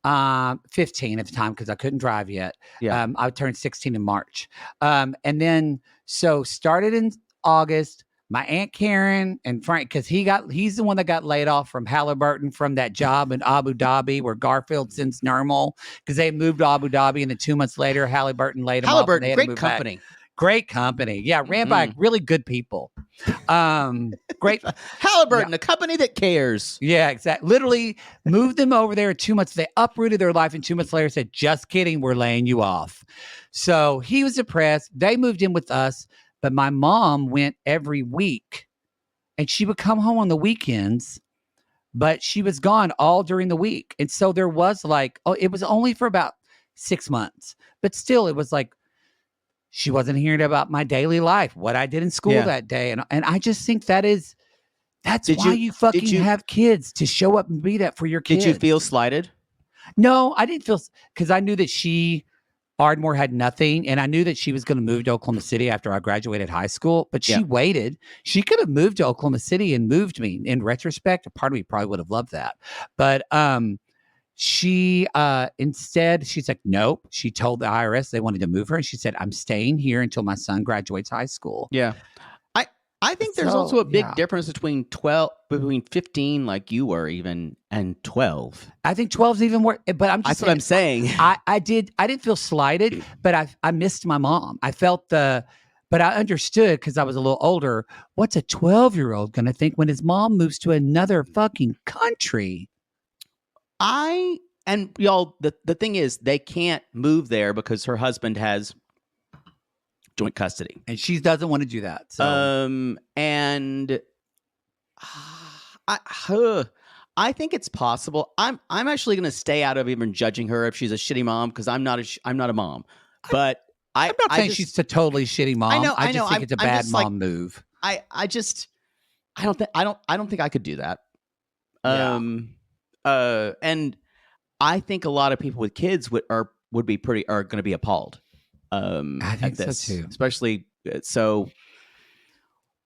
15 at the time because I couldn't drive yet. Yeah. I turned 16 in March. And then started in August. My Aunt Karen and Frank, because he's the one that got laid off from Halliburton from that job in Abu Dhabi where Garfield sends Nermal, because they moved to Abu Dhabi, and then 2 months later Halliburton laid him off. Halliburton, great company. Back. Great company. Yeah, ran by really good people. Great. Halliburton, a company that cares. Yeah, exactly. Literally moved them over there in 2 months. They uprooted their life, and 2 months later said, "Just kidding, we're laying you off." So he was depressed. They moved in with us, but my mom went every week, and she would come home on the weekends, but she was gone all during the week. And so there was it was only for about 6 months, but still it was like, she wasn't hearing about my daily life, what I did in school that day. And I just think that is That's why you fucking have kids, to show up and be that for your kids. Did you feel slighted? No, I didn't feel, because I knew that Ardmore had nothing, and I knew that she was going to move to Oklahoma City after I graduated high school, but she waited. She could have moved to Oklahoma City and moved me. In retrospect, a part of me probably would have loved that. But she instead, she's like, nope. She told the IRS they wanted to move her, and she said, I'm staying here until my son graduates high school. Yeah. I think there's also a big difference between 15 like you were even and 12. I think 12's even more, but that's what I'm saying. I didn't feel slighted, but I missed my mom. I felt but I understood, because I was a little older. What's a 12-year-old going to think when his mom moves to another fucking country? And y'all, the thing is, they can't move there because her husband has joint custody, and she doesn't want to do that. So. And I think it's possible. I'm actually going to stay out of even judging her if she's a shitty mom, because I'm not a mom. But I'm not saying she's a totally shitty mom. I just think it's a bad mom move. I don't think I could do that. And I think a lot of people with kids are going to be appalled. I think so too. Especially so.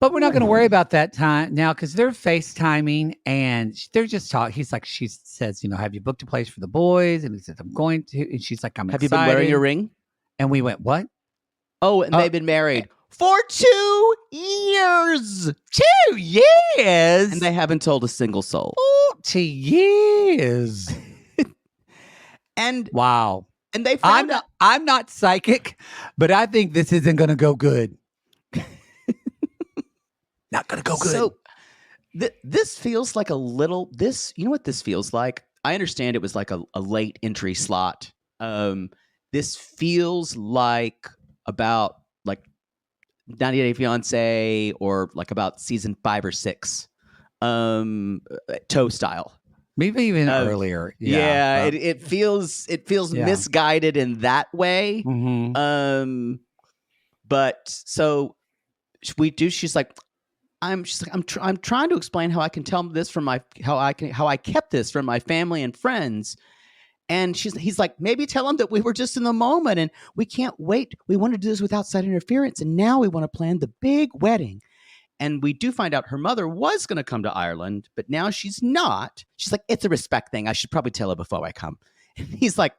But we're not going to worry about that time now, because they're FaceTiming and they're just talking. He's like, she says, have you booked a place for the boys? And he says, I'm going to. And she's like, I'm excited. Have you been wearing your ring? And we went, what? Oh, and they've been married for 2 years. 2 years? And they haven't told a single soul. 40 years. And wow. And they found out. I'm not psychic, but I think this isn't going to go good. Not going to go good. So this feels like you know what this feels like? I understand it was like a late entry slot. This feels like about like 90 Day Fiancé, or like about season 5 or 6, Toe style. Maybe even earlier. Yeah, it feels misguided in that way. Mm-hmm. But so she's like, I'm trying to explain how I can tell this from how I kept this from my family and friends. And he's like, maybe tell them that we were just in the moment and we can't wait. We want to do this with outside interference, and now we want to plan the big wedding. And we do find out her mother was going to come to Ireland, but now she's not. She's like, it's a respect thing. I should probably tell her before I come. And he's like,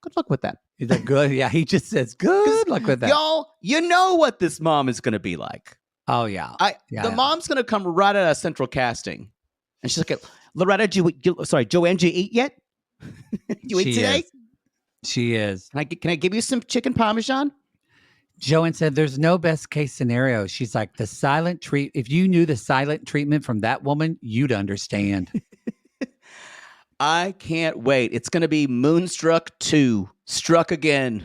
good luck with that. Is that good? Yeah, he just says, good luck with that. Y'all, you know what this mom is going to be like. Oh, yeah. The mom's going to come right out of central casting. And she's like, Loretta, Joanne, did you eat yet? You eat today? She is. Can I give you some chicken parmesan? Joanne said, there's no best case scenario. She's like, if you knew the silent treatment from that woman, you'd understand. I can't wait. It's going to be Moonstruck 2, Struck Again.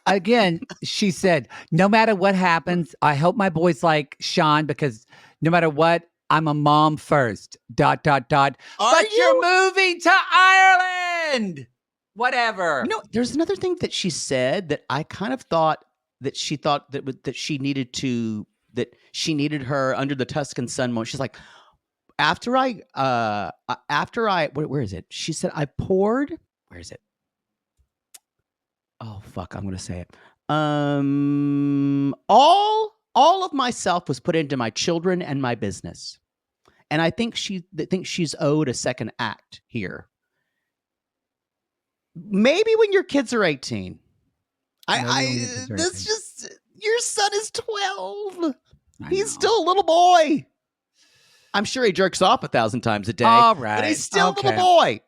Again, she said, no matter what happens, I hope my boys like Sean, because no matter what, I'm a mom first. ... But you're moving to Ireland. Whatever. There's another thing that she said that I kind of thought that she thought that she needed her under the Tuscan sun moment. She's like, after I where is it? She said, I poured, where is it? Oh, fuck, I'm going to say it. All of myself was put into my children and my business. And I think she's owed a second act here. Maybe when your kids are 18. Your son is 12. He's still a little boy. I'm sure he jerks off 1,000 times a day. All right. But he's still a little boy.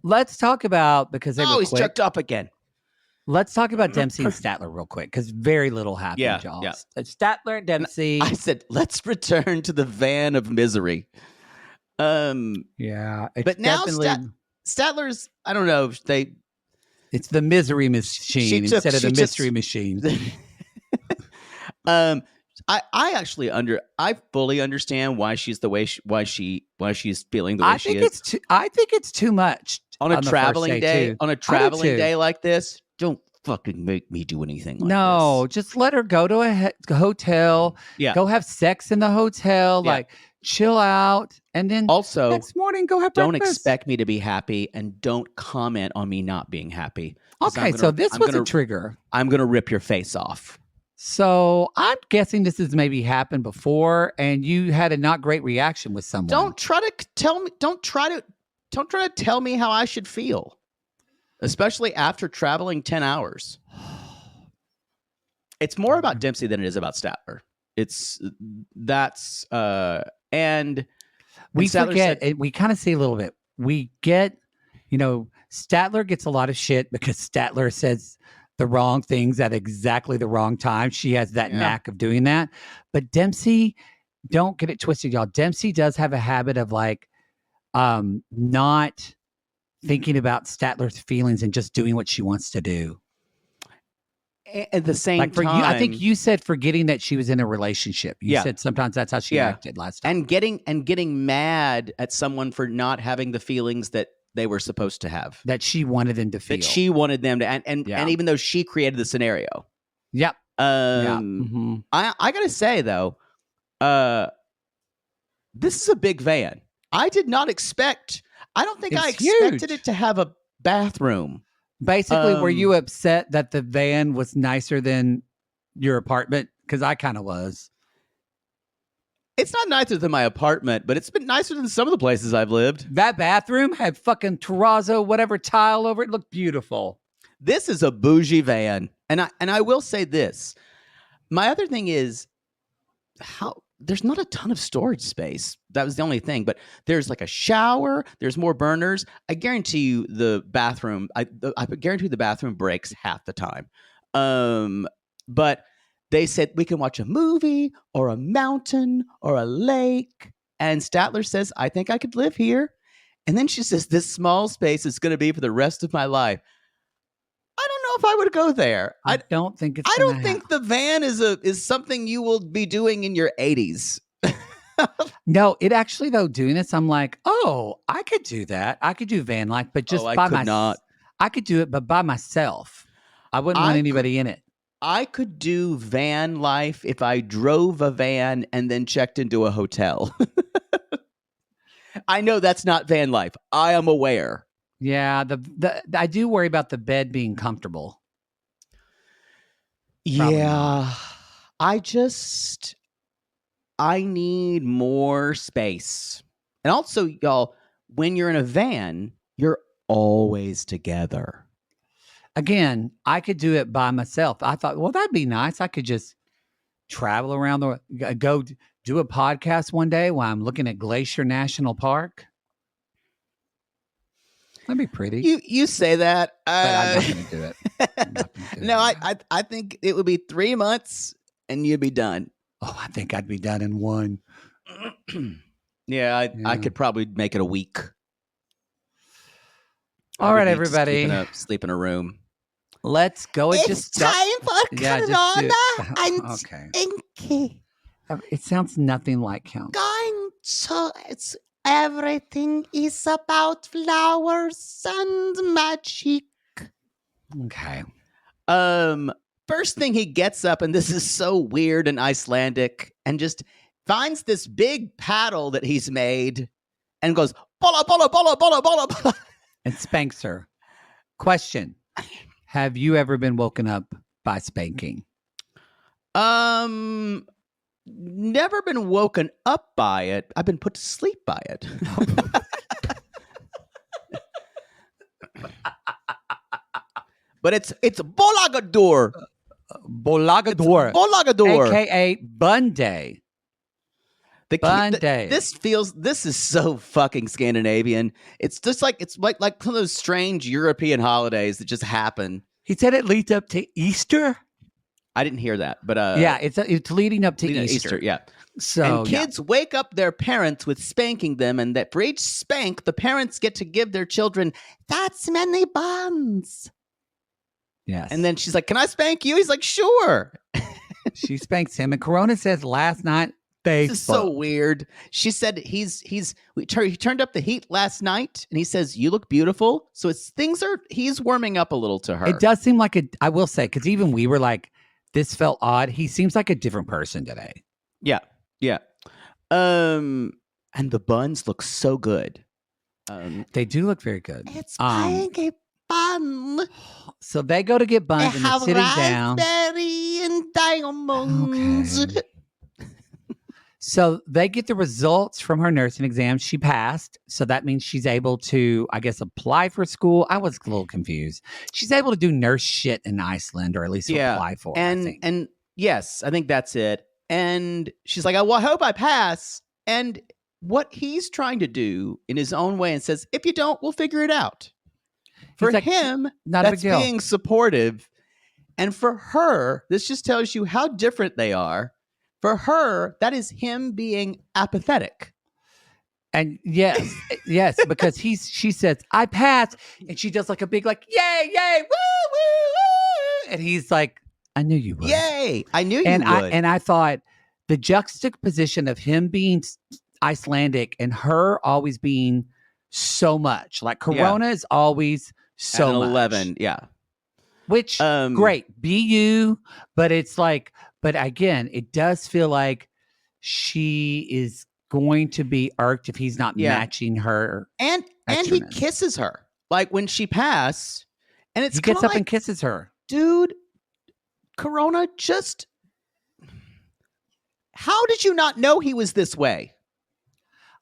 Let's talk about, because they were he's jerked up again. Let's talk about Dempsey and Statler real quick, because very little happened, y'all. Yeah. Statler and Dempsey. I said, let's return to the van of misery. Yeah. But now Statler's, I don't know, it's the misery machine instead of the mystery machine. I fully understand why she's the way why she's feeling the way she is. I think it's too much on a traveling day. On a traveling day like this, don't fucking make me do anything like No, this. just let her go to a hotel. Yeah. Go have sex in the hotel. Yeah. Like chill out, and then Also, next morning go have don't breakfast. expect me to be happy, and don't comment on me not being happy. Okay, so this was a trigger. I'm gonna rip your face off. So I'm guessing this has maybe happened before, and you had a not great reaction with someone. Don't try to tell me. Don't try to tell me how I should feel, especially after traveling 10 hours. It's more about Dempsey than it is about Statler. And we Statler forget. We kind of see a little bit. We get, Statler gets a lot of shit because Statler says the wrong things at exactly the wrong time. She has that knack of doing that. But Dempsey, don't get it twisted, y'all. Dempsey does have a habit of like not thinking about Statler's feelings and just doing what she wants to do. At the same time, you, I think you said forgetting that she was in a relationship. You said sometimes that's how she acted last time. And getting mad at someone for not having the feelings that they were supposed to have. That she wanted them to feel. That she wanted them to, and even though she created the scenario. Yep. I gotta say though, this is a big van. I did not expect. I don't think I expected it to have a bathroom. Basically, were you upset that the van was nicer than your apartment? Because I kind of was. It's not nicer than my apartment, but it's been nicer than some of the places I've lived. That bathroom had fucking terrazzo, whatever tile over it. Looked beautiful. This is a bougie van. And I will say this. My other thing is there's not a ton of storage space. That was the only thing. But there's like a shower. There's more burners. I guarantee you the bathroom. I guarantee the bathroom breaks half the time. But they said we can watch a movie or a mountain or a lake. And Statler says, I think I could live here. And then she says, this small space is going to be for the rest of my life. I don't know if I would go there. I don't think it's. I don't think the van is something you will be doing in your 80s. No, it actually though doing this, I'm like, oh, I could do that. I could do van life, but just by myself. I could do it, but by myself. I wouldn't want anybody in it. I could do van life if I drove a van and then checked into a hotel. I know that's not van life. I am aware. Yeah, I do worry about the bed being comfortable. Probably not. I need more space. And also, y'all, when you're in a van, you're always together. Again, I could do it by myself. I thought, well, that'd be nice. I could just travel around go do a podcast one day while I'm looking at Glacier National Park. That'd be pretty. You say that. But I'm not going to do it. No, I think it would be 3 months and you'd be done. Oh, I think I'd be done in one. Yeah, I could probably make it a week. All right, everybody. Sleep in a room. Let's go. It's time for Corona and Ingi. It sounds nothing like Count. Everything is about flowers and magic. Okay. First thing he gets up, and this is so weird and Icelandic, and just finds this big paddle that he's made and goes, bola, bola, bola, bola, bola, bola. And spanks her. Question. Have you ever been woken up by spanking? Never been woken up by it. I've been put to sleep by it. But it's Bolagador. Bolagador. AKA Bun Day. This is so fucking Scandinavian. It's just like one of those strange European holidays that just happen. He said it leads up to Easter. I didn't hear that, but yeah, it's leading up to Easter. Yeah. So and kids wake up their parents with spanking them, and that for each spank, the parents get to give their children that's many buns. Yes. And then she's like, "Can I spank you?" He's like, "Sure." She spanks him, and Corona says last night Facebook. This is so weird. She said he turned up the heat last night, and he says, "You look beautiful." So he's warming up a little to her. It does seem like I will say, because even we were like, this felt odd. He seems like a different person today. Yeah. And the buns look so good. They do look very good. It's buying a bun. So they go to get buns and they're have sitting down. raspberry and diamonds. Okay. So they get the results from her nursing exam. She passed. So that means she's able to, I guess, apply for school. I was a little confused. She's able to do nurse shit in Iceland, or at least apply for it. And yes, I think that's it. And she's like, well, I hope I pass. And what he's trying to do in his own way, and says, if you don't, we'll figure it out. For him, that's being supportive. And for her, this just tells you how different they are. For her, that is him being apathetic. And yes, because she says, I passed. And she does like a big, like, yay, woo, woo, woo. And he's like, I knew you would. Yay, I knew you would. And I thought the juxtaposition of him being Icelandic and her always being so much. Like Corona is always so much. 11, yeah. Which, great, be you. But it's like, but again, it does feel like she is going to be irked if he's not matching her. And he kisses her. Like when she passed. And he gets up and kisses her. Dude, Corona, just... How did you not know he was this way?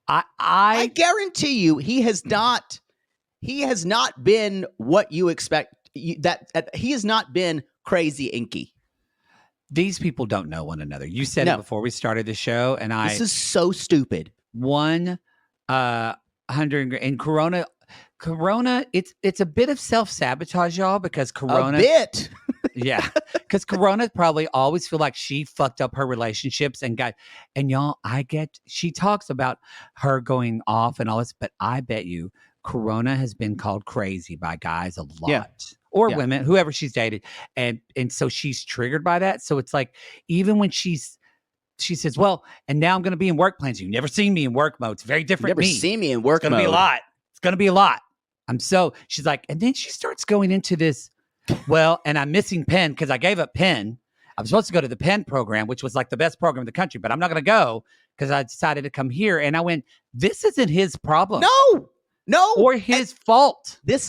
I guarantee you he has not been what you expect. He has not been crazy Ingi. These people don't know one another. You said it before we started the show, and this is so stupid. 100 and Corona, it's a bit of self-sabotage, y'all, because Corona a bit. Yeah, because Corona probably always feel like she fucked up her relationships and y'all, she talks about her going off and all this, but I bet you Corona has been called crazy by guys a lot. Or women, whoever she's dated. And so she's triggered by that. So it's like, even when she says, well, and now I'm going to be in work plans. You've never seen me in work mode. It's very different. Never seen me in work mode. It's going to be a lot. It's going to be a lot. She's like, and then she starts going into this, well, and I'm missing Penn because I gave up Penn. I was supposed to go to the Penn program, which was like the best program in the country, but I'm not going to go because I decided to come here. And I went, this isn't his problem. No. Or his fault. This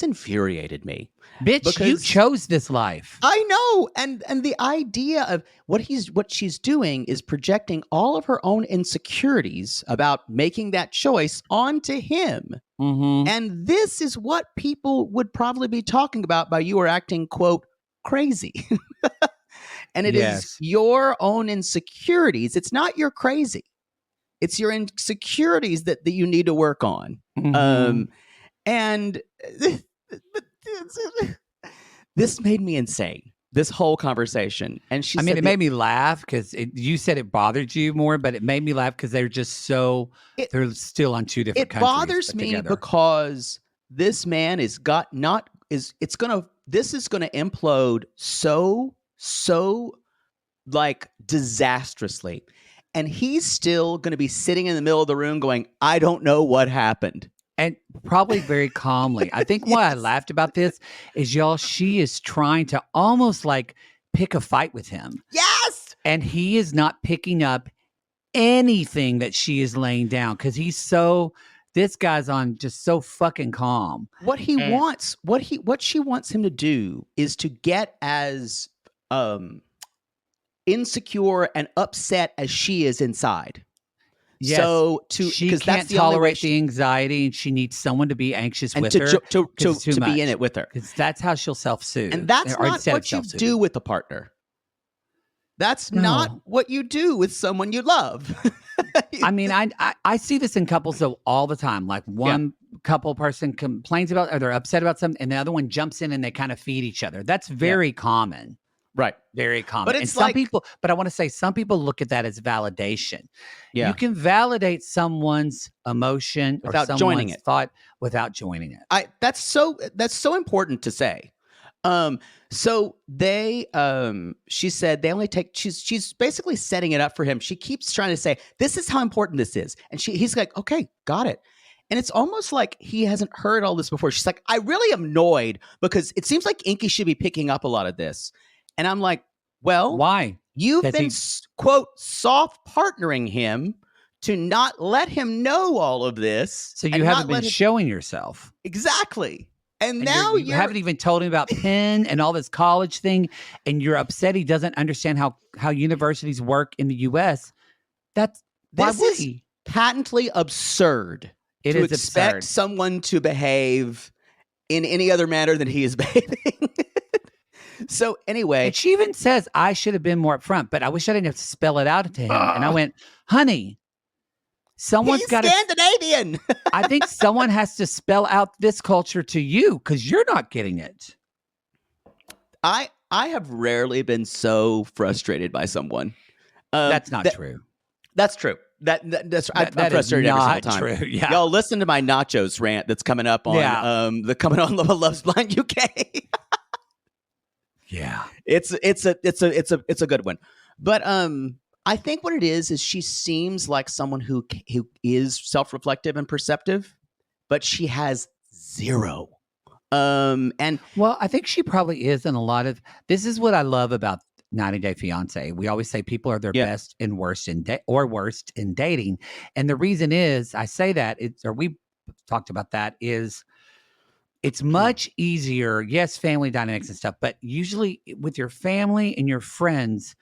infuriated me. Bitch, you chose this life. I know. And the idea of what she's doing is projecting all of her own insecurities about making that choice onto him. Mm-hmm. And this is what people would probably be talking about by you are acting, quote, crazy. And it is your own insecurities. It's not your crazy. It's your insecurities that you need to work on. Mm-hmm. And this made me insane, this whole conversation. And it made me laugh because you said it bothered you more, but it made me laugh because they're just they're still on two different countries. It bothers me because this man this is going to implode so like disastrously. And he's still going to be sitting in the middle of the room going, I don't know what happened. And probably very calmly. I think why I laughed about this is, y'all, she is trying to almost like pick a fight with him. Yes! And he is not picking up anything that she is laying down because this guy's on just so fucking calm. What she wants him to do is to get as insecure and upset as she is inside. Yes. So she can't tolerate the anxiety, and she needs someone to be anxious with her to be in it with her. Because that's how she'll self-soothe. And that's not what you do with a partner. That's not what you do with someone you love. I mean, I see this in couples though all the time. Like one couple person complains about, or they're upset about something, and the other one jumps in and they kind of feed each other. That's very common. Right. Very common. But it's some people look at that as validation. Yeah. You can validate someone's emotion without or joining it. Thought without joining it. That's so important to say. So they, she said they only take, she's basically setting it up for him. She keeps trying to say, this is how important this is. And he's like, okay, got it. And it's almost like he hasn't heard all this before. She's like, I really am annoyed because it seems like Inky should be picking up a lot of this. And I'm like, well, why? You've been, quote, soft partnering him to not let him know all of this. So you haven't been showing yourself. Exactly. And now you haven't even told him about Penn and all this college thing, and you're upset he doesn't understand how universities work in the U.S. This is patently absurd. It is expect absurd. Someone to behave in any other manner than he is behaving. So anyway, and she even says I should have been more upfront, but I wish I didn't have to spell it out to him. And I went, honey, someone's got Scandinavian. I think someone has to spell out this culture to you because you're not getting it. I have rarely been so frustrated by someone. That's not true. That's true. That's I'm frustrated every single time. True. Yeah. Y'all listen to my nachos rant that's coming up on Love's Blind UK. Yeah. It's a good one. But I think what it is she seems like someone who is self-reflective and perceptive, but she has zero. And well, I think she probably is in a lot of this is what I love about 90 Day Fiancé. We always say people are their best and worst worst in dating. And the reason is I say that we talked about that is it's much easier. Yes, family dynamics and stuff, but usually with your family and your friends,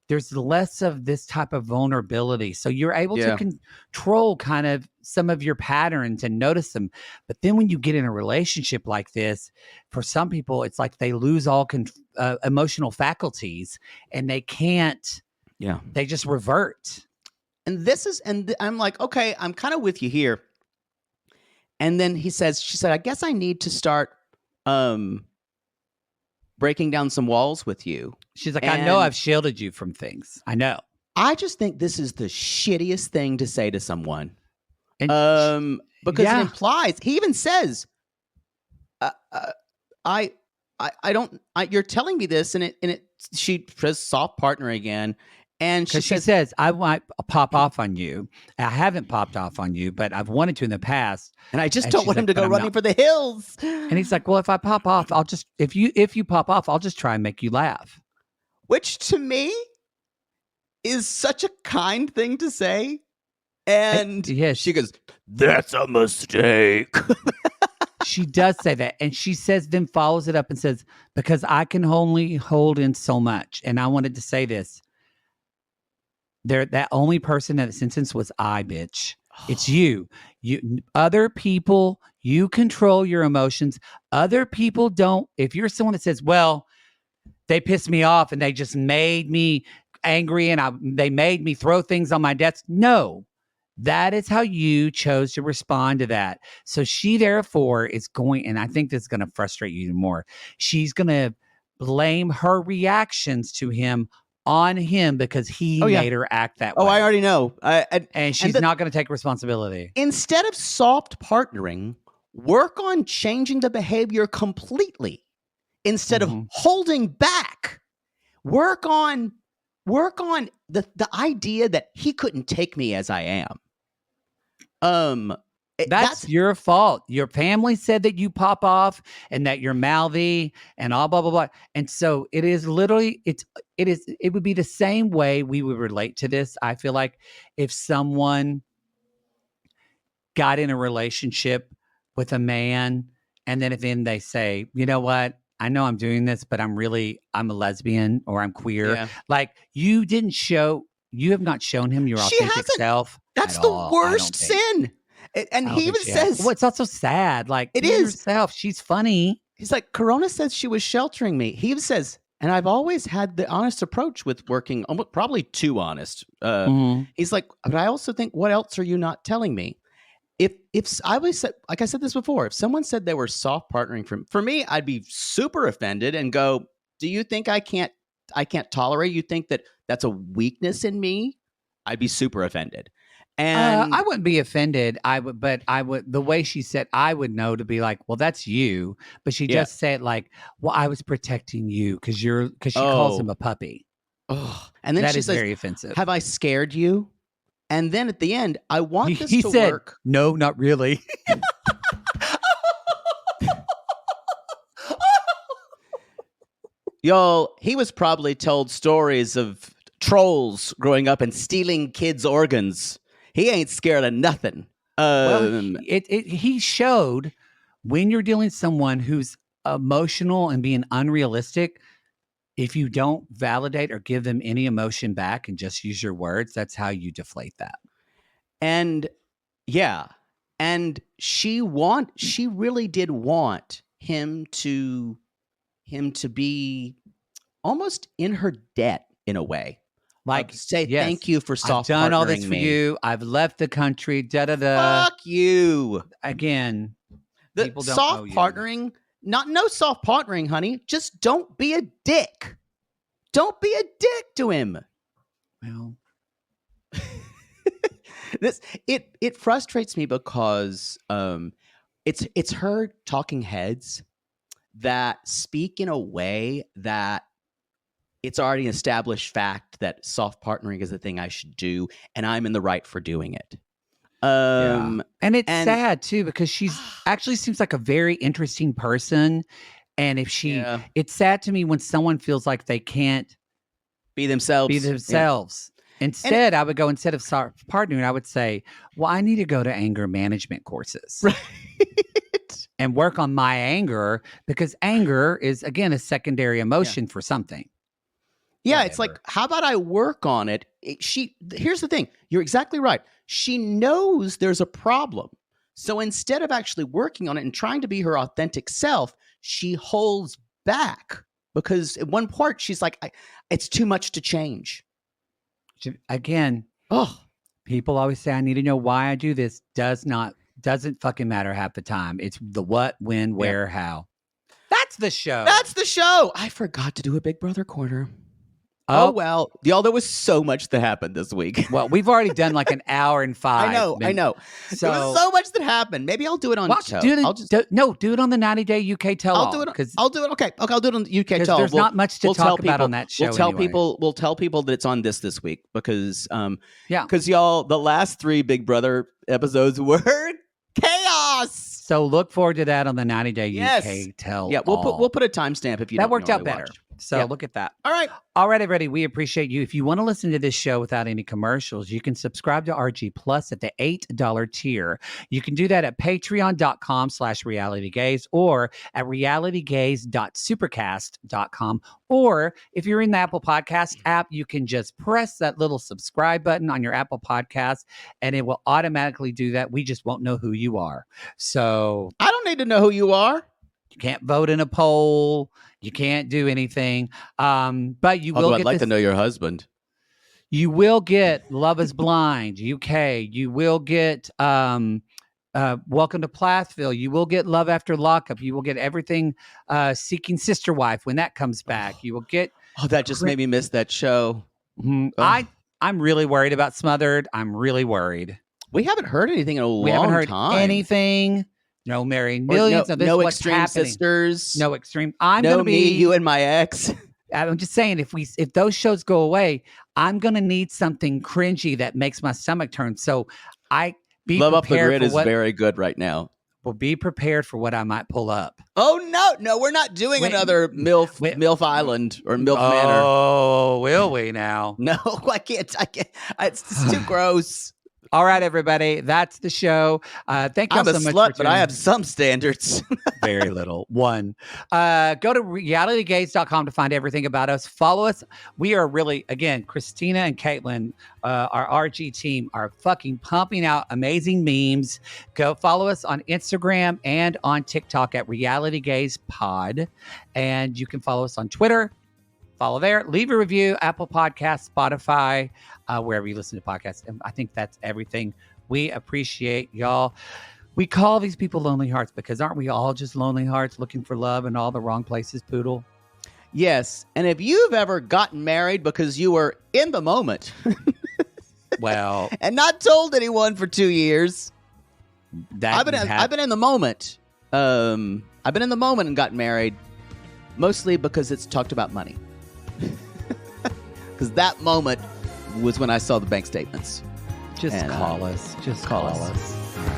there's less of this type of vulnerability. So you're able to control kind of some of your patterns and notice them. But then when you get in a relationship like this, for some people, it's like they lose all emotional faculties and they can't, they just revert. And I'm like, okay, I'm kind of with you here. And then she said, I guess I need to start breaking down some walls with you. She's like, I know I've shielded you from things. I know. I just think this is the shittiest thing to say to someone. And because it implies, he even says, you're telling me this, and she says soft partner again. And she says, I might pop off on you. I haven't popped off on you, but I've wanted to in the past. And I just don't want him to go running for the hills. And he's like, well, if I pop off, I'll just, if you pop off, I'll just try and make you laugh. Which to me is such a kind thing to say. And she goes, that's a mistake. She does say that. And she says, then follows it up and says, because I can only hold in so much. And I wanted to say this. That only person in that sentence was I, bitch. It's you. Other people, you control your emotions. Other people don't. If you're someone that says, well, they pissed me off and they just made me angry and they made me throw things on my desk. No, that is how you chose to respond to that. So she therefore is going, and I think this is going to frustrate you even more. She's going to blame her reactions to him on him because he made her act that way. Oh, I already know. And she's not going to take responsibility. Instead of soft partnering, work on changing the behavior completely. Instead of holding back, work on the idea that he couldn't take me as I am. That's your fault. Your family said that you pop off and that you're mouthy and all blah, blah, blah. And so it is literally, it would be the same way we would relate to this. I feel like if someone got in a relationship with a man and then at the end they say, you know what? I know I'm doing this, but I'm a lesbian or I'm queer. Yeah. Like you have not shown him your authentic self. That's the worst sin. And he even says, well, it's also sad. Like it is herself. She's funny. He's like, Corona says she was sheltering me. He even says, and I've always had the honest approach with working, probably too honest. He's like, but I also think, what else are you not telling me? If I always said, like I said this before, if someone said they were soft partnering for me, I'd be super offended and go, do you think I can't tolerate? You think that that's a weakness in me? I'd be super offended. And I wouldn't be offended. But I would. The way she said, I would know to be like, well, that's you. But she Yeah. just said like, well, I was protecting you because she calls him a puppy. oh, and then That she is says, very offensive. "Have I scared you?" And then at the end, I want this he to said, work. no, not really. Y'all, he was probably told stories of trolls growing up and stealing kids' organs. He ain't scared of nothing. Well, he showed when you're dealing with someone who's emotional and being unrealistic, if you don't validate or give them any emotion back and just use your words, that's how you deflate that. And yeah, and she really did want him to be almost in her debt in a way. Like, say yes, thank you for soft I've done all this partnering for me. you. I've left the country. Da da da. Fuck you. Again, The people don't soft owe you. partnering, no soft partnering, honey. Just don't be a dick. Don't be a dick to him. Well, It frustrates me because it's her talking heads that speak in a way that it's already an established fact that soft partnering is the thing I should do, and I'm in the right for doing it. and it's sad too because she's actually seems like a very interesting person, and if she, it's sad to me when someone feels like they can't be themselves. Instead, I would go, instead of partnering, I would say, well, I need to go to anger management courses. Right. And work on my anger, because anger is, again, a secondary emotion for something. Yeah, it's like, how about I work on it? Here's the thing. You're exactly right. She knows there's a problem. So instead of actually working on it and trying to be her authentic self, she holds back because at one part she's like, it's too much to change. Again, people always say, I need to know why I do this. Doesn't fucking matter half the time. It's the what, when, where, how. That's the show. That's the show. I forgot to do a Big Brother corner. Oh, well. Y'all, there was so much that happened this week. Well, we've already done like an hour and 5. I know. So, there was so much that happened. Maybe I'll do it on Toe. Do it on the 90-day UK tell-all. I'll do it. Okay, I'll do it on the UK tell-all. There's not much to talk about on that show. We'll tell people that it's on this week because y'all, the last 3 Big Brother episodes were chaos. So look forward to that on the 90-day UK tell-all. Yeah, we'll put a timestamp if you that worked out better. Watch. So look at that. All right, everybody. We appreciate you. If you want to listen to this show without any commercials, you can subscribe to RG Plus at the $8 tier. You can do that at patreon.com/realitygaze or at realitygaze.supercast.com. Or if you're in the Apple Podcast app, you can just press that little subscribe button on your Apple Podcast and it will automatically do that. We just won't know who you are. So I don't need to know who you are. You can't vote in a poll. You can't do anything. But you will get I'd like to know your husband. You will get Love is Blind, UK. You will get Welcome to Plathville. You will get Love After Lockup. You will get everything Seeking Sister Wife when that comes back. You will get... Oh, that just made me miss that show. I'm really worried about Smothered. I'm really worried. We haven't heard anything in a long time. We haven't heard anything. No Marrying Millions. No Extreme Sisters. No Extreme. Me, You, and My Ex. I'm just saying, if those shows go away, I'm gonna need something cringy that makes my stomach turn. So Love Off the Grid is very good right now. Well, be prepared for what I might pull up. Oh no, we're not doing another MILF Island or MILF Manor. Oh, will we now? No, I can't. It's too gross. All right, everybody. That's the show. Thank you so much. I'm a slut, but I have some standards. Very little. One. Go to realitygaze.com to find everything about us. Follow us. We are really, again, Christina and Caitlin, our RG team, are fucking pumping out amazing memes. Go follow us on Instagram and on TikTok at Reality Gaze Pod. And you can follow us on Twitter. Follow there. Leave a review, Apple Podcasts, Spotify, wherever you listen to podcasts. And I think that's everything. We appreciate y'all. We call these people lonely hearts because aren't we all just lonely hearts looking for love in all the wrong places, Poodle? Yes. And if you've ever gotten married because you were in the moment, Well, and not told anyone for 2 years. that I've been in the moment. I've been in the moment and gotten married, mostly because it's talked about money. Because that moment was when I saw the bank statements. Just And, call us. Just call us. All right.